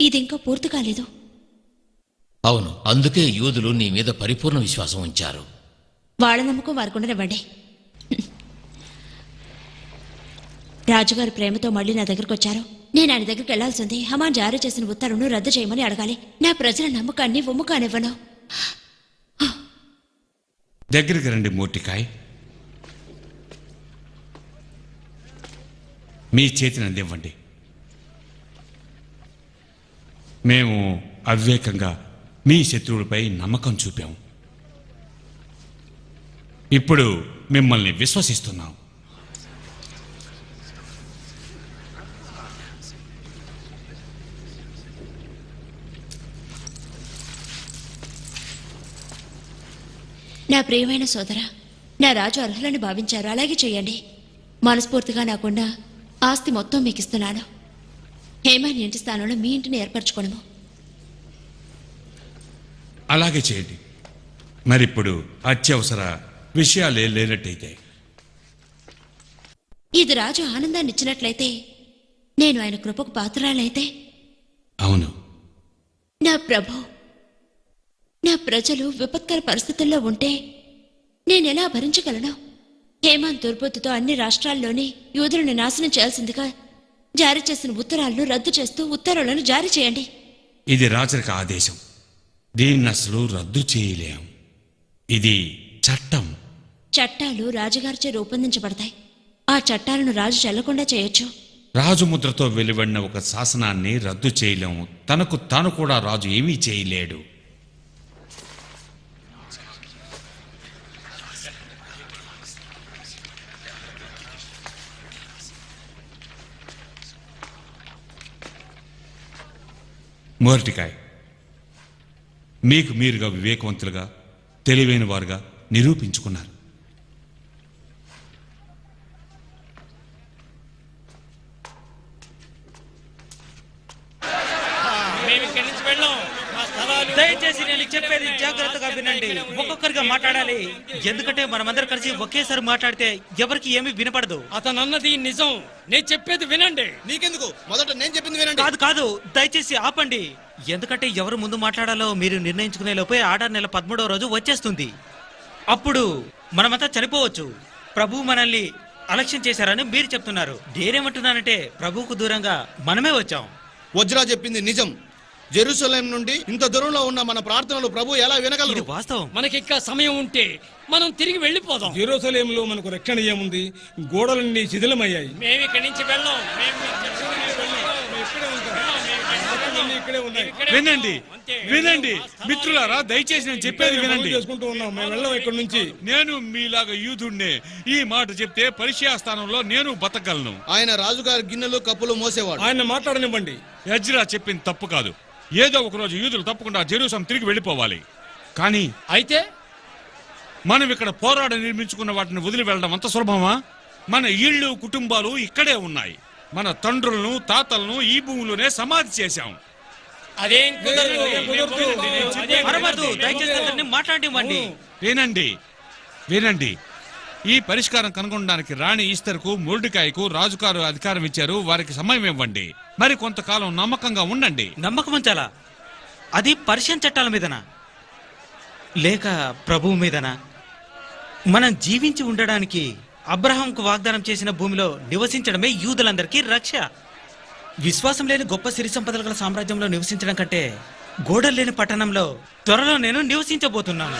ఇది ఇంకా పూర్తి కాలేదు. అవును, అందుకే యూదులు నీ మీద పరిపూర్ణ విశ్వాసం ఉంచారు. వాళ్ళ నమ్మకం వారికి ఉండనివ్వండి. రాజుగారు ప్రేమతో మళ్ళీ నా దగ్గరకు వచ్చారు. నేను ఆయన దగ్గరికి వెళ్లాల్సింది. హమాన్ జారీ చేసిన ఉత్తర్వును రద్దు చేయమని అడగాలి. నా ప్రజల నమ్మకాన్ని ఉమ్ము కానివ్వను. దగ్గరికి రండి మోర్టికాయ్. మీ చేతిని అందివ్వండి. మేము అవివేకంగా మీ శత్రువులపై నమ్మకం చూపాం. ఇప్పుడు మిమ్మల్ని విశ్వసిస్తున్నాం. నా ప్రియమైన సోదరా, నా రాజు అర్హులని భావించారు. అలాగే చేయండి. మనస్ఫూర్తిగా నాకున్న ఆస్తి మొత్తం మీకు ఇస్తున్నాను. హేమాని ఇంటి స్థానంలో మీ ఇంటిని ఏర్పరచుకోను. అలాగే చేయండి. మరిప్పుడు అత్యవసర విషయాలే లేనట్టయితే, ఇది రాజు ఆనందాన్ని ఇచ్చినట్లయితే, నేను ఆయన కృపకు పాత్రలైతే, అవును, నా ప్రభు, నా ప్రజలు విపత్కర పరిస్థితుల్లో ఉంటే నేనెలా భరించగలను? హేమాన్ దుర్బుద్ధితో అన్ని రాష్ట్రాల్లోని యూదులను నాశనం చేయాల్సిందిగా జారీ చేసిన ఉత్తరాలను రద్దు చేస్తూ ఉత్తర్వులను జారీ చేయండి. ఇది రాజరిక ఆదేశం. దీన్ని అసలు రద్దు చేయలేం. ఇది చట్టం. చట్టాలు రాజుగారిచే రూపొందించబడతాయి. ఆ చట్టాలను రాజు చెల్లకుండా చేయొచ్చు. రాజుముద్రతో వెలువడిన ఒక శాసనాన్ని రద్దు చేయలేము. తనకు తాను కూడా రాజు ఏమీ చేయలేడు. మోర్టికాయ్, మీకు మీరుగా వివేకవంతులుగా, తెలివైన వారుగా నిరూపించుకున్నారు. దయచేసి నేను చెప్పేది జాగ్రత్తగా వినండి. ఒక్కొక్కరిగా మాట్లాడాలి. ఎందుకంటే మనమందరం కలిసి ఒకేసారి మాట్లాడితే ఎవరికి ఏమీ వినపడదు. అతను అన్నది నిజం. నేను చెప్పేది వినండి. నీకెందుకు? మొదట నేను చెప్పింది వినండి. కాదు కాదు, దయచేసి ఆపండి. ఎందుకంటే ఎవరు ముందు మాట్లాడాలో మీరు నిర్ణయించుకునే లోపే ఆర్డర్ నెల 13వ రోజు వచ్చేస్తుంది. అప్పుడు మనమంతా చనిపోవచ్చు. ప్రభు మనల్ని అలక్ష్యం చేశారని మీరు చెప్తున్నారు. నేనేమంటున్నానంటే ప్రభువుకు దూరంగా మనమే వచ్చాం. వజ్రా చెప్పింది నిజం. జెరూసలేం నుండి ఇంత దూరంలో ఉన్న మన ప్రార్థనలు ప్రభు ఎలా వినగలరు? వాస్తవం. మనకిక్క సమయం ఉంటే మనం తిరిగి వెళ్ళిపోదాం. జెరూసలేంలో మనకు రక్షణ ఏముంది? గోడలన్నీ శిథిలమయ్యాయి. మేము ఇక్కడి నుంచి వెళ్ళాం. వినండి, వినండి మిత్రులారా, దయచేసి నేను చెప్పేది వినండి. చేసుకుంటూ ఉన్నాం. మేము వెళ్ళాం ఇక్కడి నుంచి. నేను మీలాగా యూదుడినే. ఈ మాట చెప్తే పరిచయ స్థానంలో నేను బతకగలను. ఆయన రాజుగారి గిన్నెలు కప్పులు మోసేవాడు. ఆయన మాట్లాడనివ్వండి. యజ్రా చెప్పింది తప్పు కాదు. ఏదో ఒక రోజు యూదులు తప్పకుండా జెరూసలేం తిరిగి వెళ్ళిపోవాలి. కానీ అయితే మనం ఇక్కడ పోరాడ నిర్మించుకున్న వాటిని వదిలి వెళ్ళడం అంత సులభమా? మన ఇళ్ళు కుటుంబాలు ఇక్కడే ఉన్నాయి. మన తండ్రులను తాతలను ఈ భూమిలోనే సమాధి చేశాం. అదేం మాట్లాడివ్వండి. వినండి, వినండి. ఈ పరిష్కారం కనుగొనడానికి రాణి ఈస్టర్కు, మొర్డెకాయికు రాజుగారు అధికారం ఇచ్చారు. వారికి సమయం ఇవ్వండి. మరి కొంతకాలం నమ్మకంగా ఉండండి. నమ్మకం ఉంచాలా? అది పర్షియన్ చట్టాల మీదనా లేక ప్రభువు మీదనా? మనం జీవించి ఉండడానికి అబ్రహాంకు వాగ్దానం చేసిన భూమిలో నివసించడమే యూదులందరికీ రక్ష. విశ్వాసం లేని గొప్ప సిరి సంపదల గల సామ్రాజ్యంలో నివసించడం కంటే గోడలు లేని పట్టణంలో త్వరలో నేను నివసించబోతున్నాను.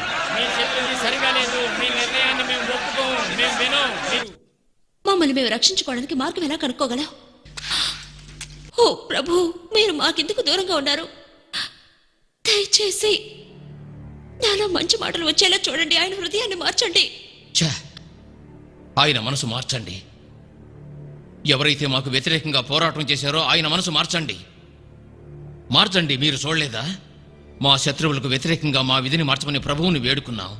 మమ్మల్ని మేము రక్షించుకోవడానికి మార్గం ఎలా కనుక్కోగలం? ఓ ప్రభు, మీరు మాకెందుకు దూరంగా ఉన్నారు? దయచేసి నాలో మంచి మాటలు వచ్చేలా చూడండి. ఆయన హృదయాన్ని మార్చండి. ఆయన మనసు మార్చండి. ఎవరైతే మాకు వ్యతిరేకంగా పోరాటం చేశారో ఆయన మనసు మార్చండి. మార్చండి. మీరు చూడలేదా? మా శత్రువులకు వ్యతిరేకంగా మా విధిని మార్చమని ప్రభువుని వేడుకున్నాం.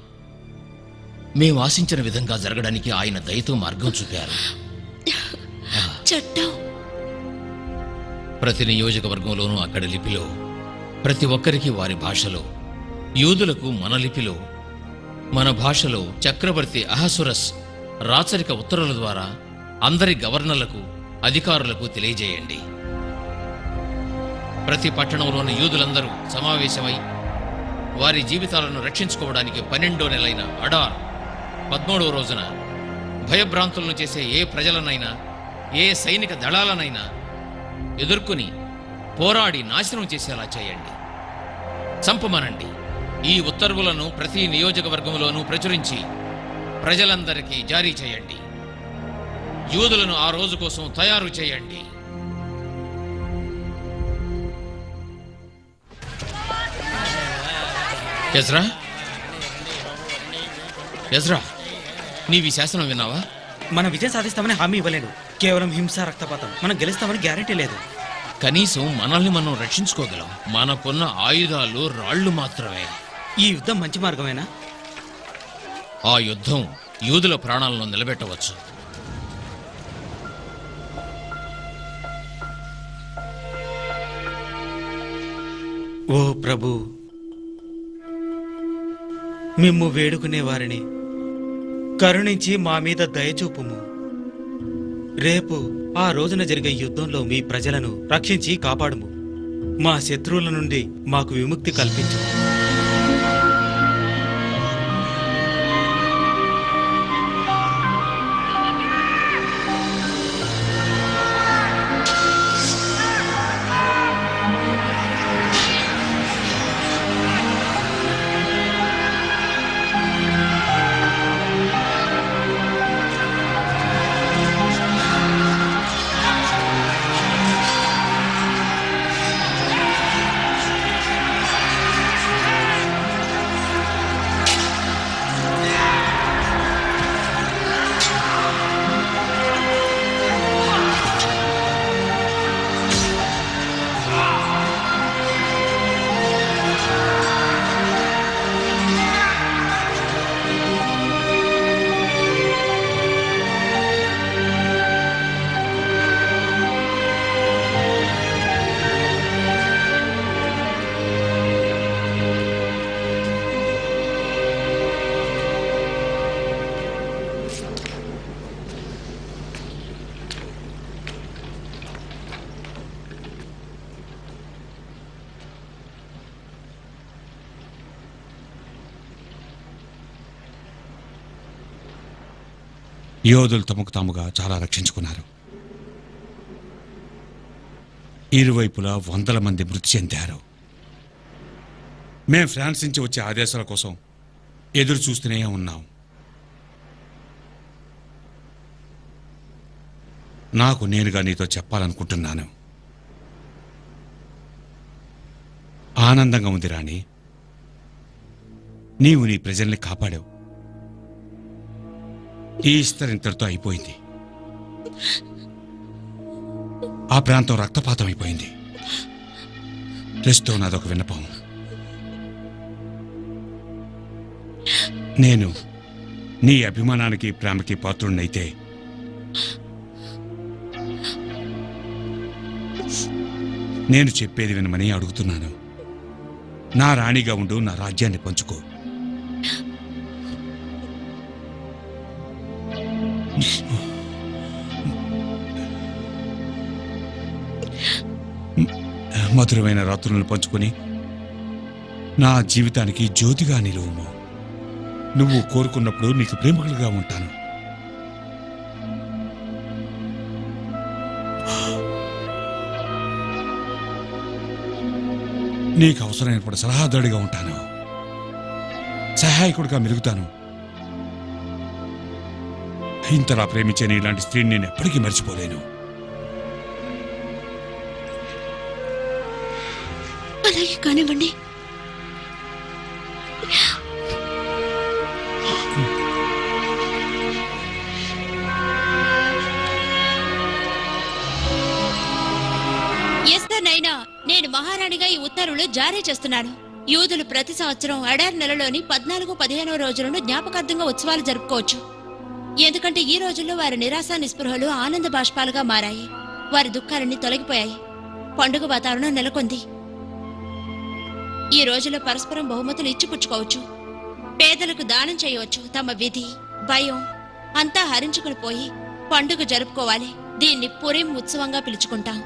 మేము ఆశించిన విధంగా జరగడానికి ఆయన దయతో మార్గం చూపారు. చట్టం ప్రతి నియోజకవర్గంలోనూ అక్కడి లిపిలో, ప్రతి ఒక్కరికి వారి భాషలో, యూదులకు మన లిపిలో, మన భాషలో చక్రవర్తి అహసురస్ రాచరిక ఉత్తర్వుల ద్వారా అందరి గవర్నర్లకు, అధికారులకు తెలియజేయండి. ప్రతి పట్టణంలోని యూదులందరూ సమావేశమై వారి జీవితాలను రక్షించుకోవడానికి 12వ నెలైన అడార్ 13వ రోజున భయభ్రాంతులను చేసే ఏ ప్రజలనైనా, ఏ సైనిక దళాలనైనా ఎదుర్కొని పోరాడి నాశనం చేసేలా చేయండి. చంపమనండి. ఈ ఉత్తర్వులను ప్రతి నియోజకవర్గంలోనూ ప్రచురించి ప్రజలందరికీ జారీ చేయండి. యూదులను ఆ రోజు కోసం తయారు చేయండి. ఎజ్రా, ఎజ్రా, నీవి శాసనం విన్నావా? మన విజయం సాధిస్తామని హామీ ఇవ్వలేను. కేవలం హింస, రక్తపాతం. మనం గెలుస్తామని గ్యారెంటీ లేదు. కనీసం మనల్ని మనం రక్షించుకోగలం. మనకున్న ఆయుధాలు రాళ్లు మాత్రమే. ఈ యుద్ధం మంచి మార్గమేనా? ఆ యుద్ధం యూదుల ప్రాణాలను నిలబెట్టవచ్చు. ఓ ప్రభు, మిమ్ము వేడుకునే వారిని కరుణించి మా మీద దయచూపుము. రేపు ఆ రోజున జరిగే యుద్ధంలో మీ ప్రజలను రక్షించి కాపాడుము. మా శత్రువుల నుండి మాకు విముక్తి కల్పించు. యోధులు తమకు తాముగా చాలా రక్షించుకున్నారు. ఇరువైపులా 100 మంది మృతి చెందారు. మేం ఫ్రాన్స్ నుంచి వచ్చే ఆదేశాల కోసం ఎదురు చూస్తూనే ఉన్నాం. నాకు నేనుగా నీతో చెప్పాలనుకుంటున్నాను. ఆనందంగా ఉంది రాణి. నీవు నీ ప్రజల్ని కాపాడావు. ఈ ఈస్టర్ ఇంతటితో అయిపోయింది. ఆ ప్రాంతం రక్తపాతం అయిపోయింది. ప్రస్తుతం నాదొక విన్నపం. నేను నీ అభిమానానికి, ప్రేమకి పాత్రుడినైతే నేను చెప్పేది వినమని అడుగుతున్నాను. నా రాణిగా ఉండు, నా రాజ్యాన్ని పంచుకో. మధురమైన రాత్రులను పంచుకొని నా జీవితానికి జ్యోతిగా నిలువుము. నువ్వు కోరుకున్నప్పుడు నీకు ప్రేమికులుగా ఉంటాను. నీకు అవసరమైనప్పుడు సలహాదారుడిగా ఉంటాను. సహాయకుడిగా మెలుగుతాను. ఇంతలా ప్రేమించే ఇలాంటి స్త్రీని నేను ఎప్పటికీ మర్చిపోలేను. అలాగే కానివ్వండి. నైనా నేను మహారాణిగా ఈ ఉత్తర్వులు జారీ చేస్తున్నాను. యూదులు ప్రతి సంవత్సరం అడార్ నెలలోని 14, 15వ రోజులను జ్ఞాపకార్థంగా ఉత్సవాలు జరుపుకోవచ్చు. ఎందుకంటే ఈ రోజుల్లో వారి నిరాశ, నిస్పృహలు ఆనంద బాష్పాలుగా మారాయి. వారి దుఃఖాలన్నీ తొలగిపోయాయి. పండుగ వాతావరణం నెలకొంది. ఈ రోజులో పరస్పరం బహుమతులు ఇచ్చిపుచ్చుకోవచ్చు, పేదలకు దానం చేయవచ్చు. తమ విధి, భయం అంతా హరించుకుని పోయి పండుగ జరుపుకోవాలి. దీన్ని పురిం ఉత్సవంగా పిలుచుకుంటాం.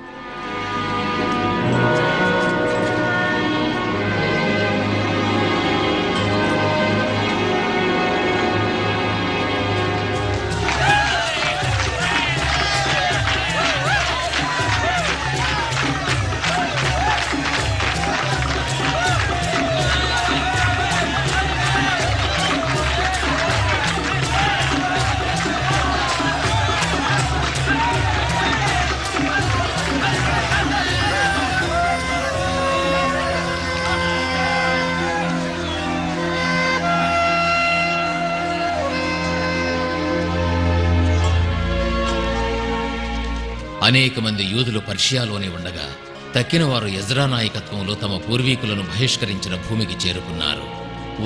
అనేక మంది యూదులు పర్షియాలోనే ఉండగా తక్కిన వారు ఎజ్రా నాయకత్వంలో తమ పూర్వీకులను బహిష్కరించిన భూమికి చేరుకున్నారు.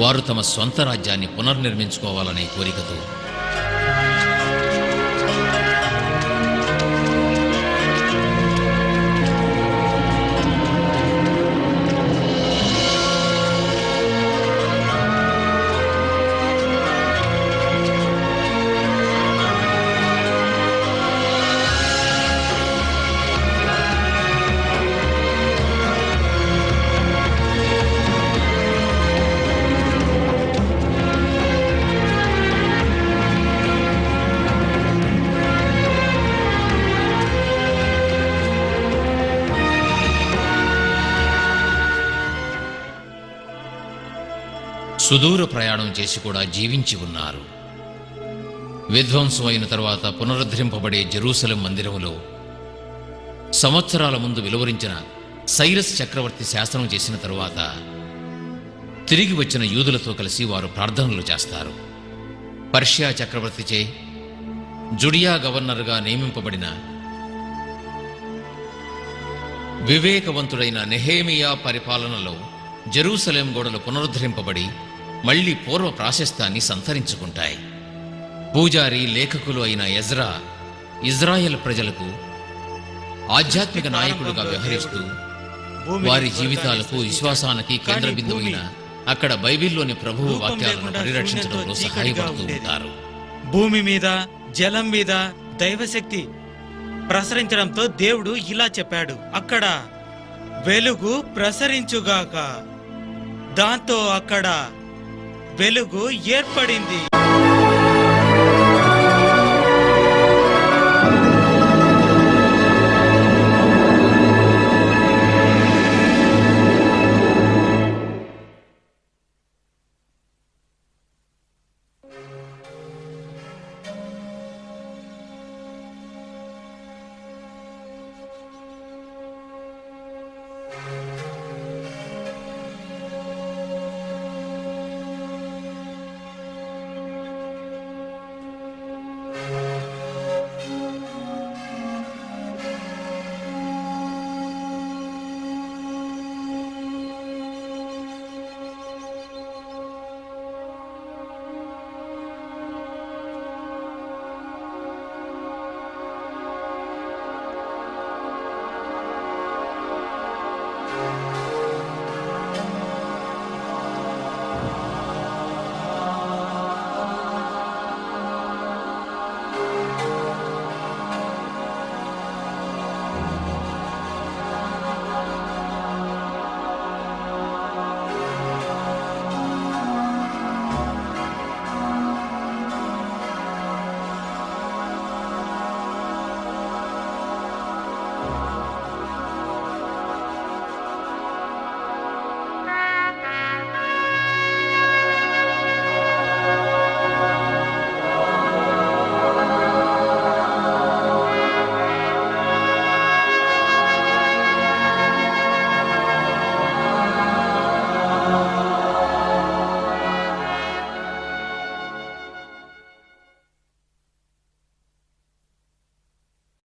వారు తమ స్వంత రాజ్యాన్ని పునర్నిర్మించుకోవాలనే కోరికతో సుదూర ప్రయాణం చేసి కూడా జీవించి ఉన్నారు. విధ్వంసం అయిన తర్వాత పునరుద్ధరింపబడే జెరూసలేం మందిరములో సంవత్సరాల ముందు వెలువరించిన సైరస్ చక్రవర్తి శాసనం చేసిన తరువాత తిరిగి వచ్చిన యూదులతో కలిసి వారు ప్రార్థనలు చేస్తారు. పర్షియా చక్రవర్తిచే జుడియా గవర్నర్గా నియమింపబడిన వివేకవంతుడైన నెహేమియా పరిపాలనలో జెరూసలేం గోడలు పునరుద్ధరింపబడి మళ్లీ పూర్వ ప్రాశస్త్యాన్ని సంతరించుకుంటాయి. పూజారి, లేఖకులు అయిన ఎజ్రా ఇజ్రాయెల్ ప్రజలకు ఆధ్యాత్మిక నాయకుడుగా వ్యవహరిస్తూ వారి జీవితాలకు, విశ్వాసానికి కేంద్ర బిందువైన అక్కడ బైబిల్లోని ప్రభువు వాక్యాలను పరిరక్షించడంలో సహాయపడుతూ ఉంటారు. భూమి మీద, జలం మీద దైవశక్తి ప్రసరించడంతో దేవుడు ఇలా చెప్పాడు, అక్కడ వెలుగు ప్రసరించుగాక. దాంతో అక్కడ వెలుగు ఏర్పడింది.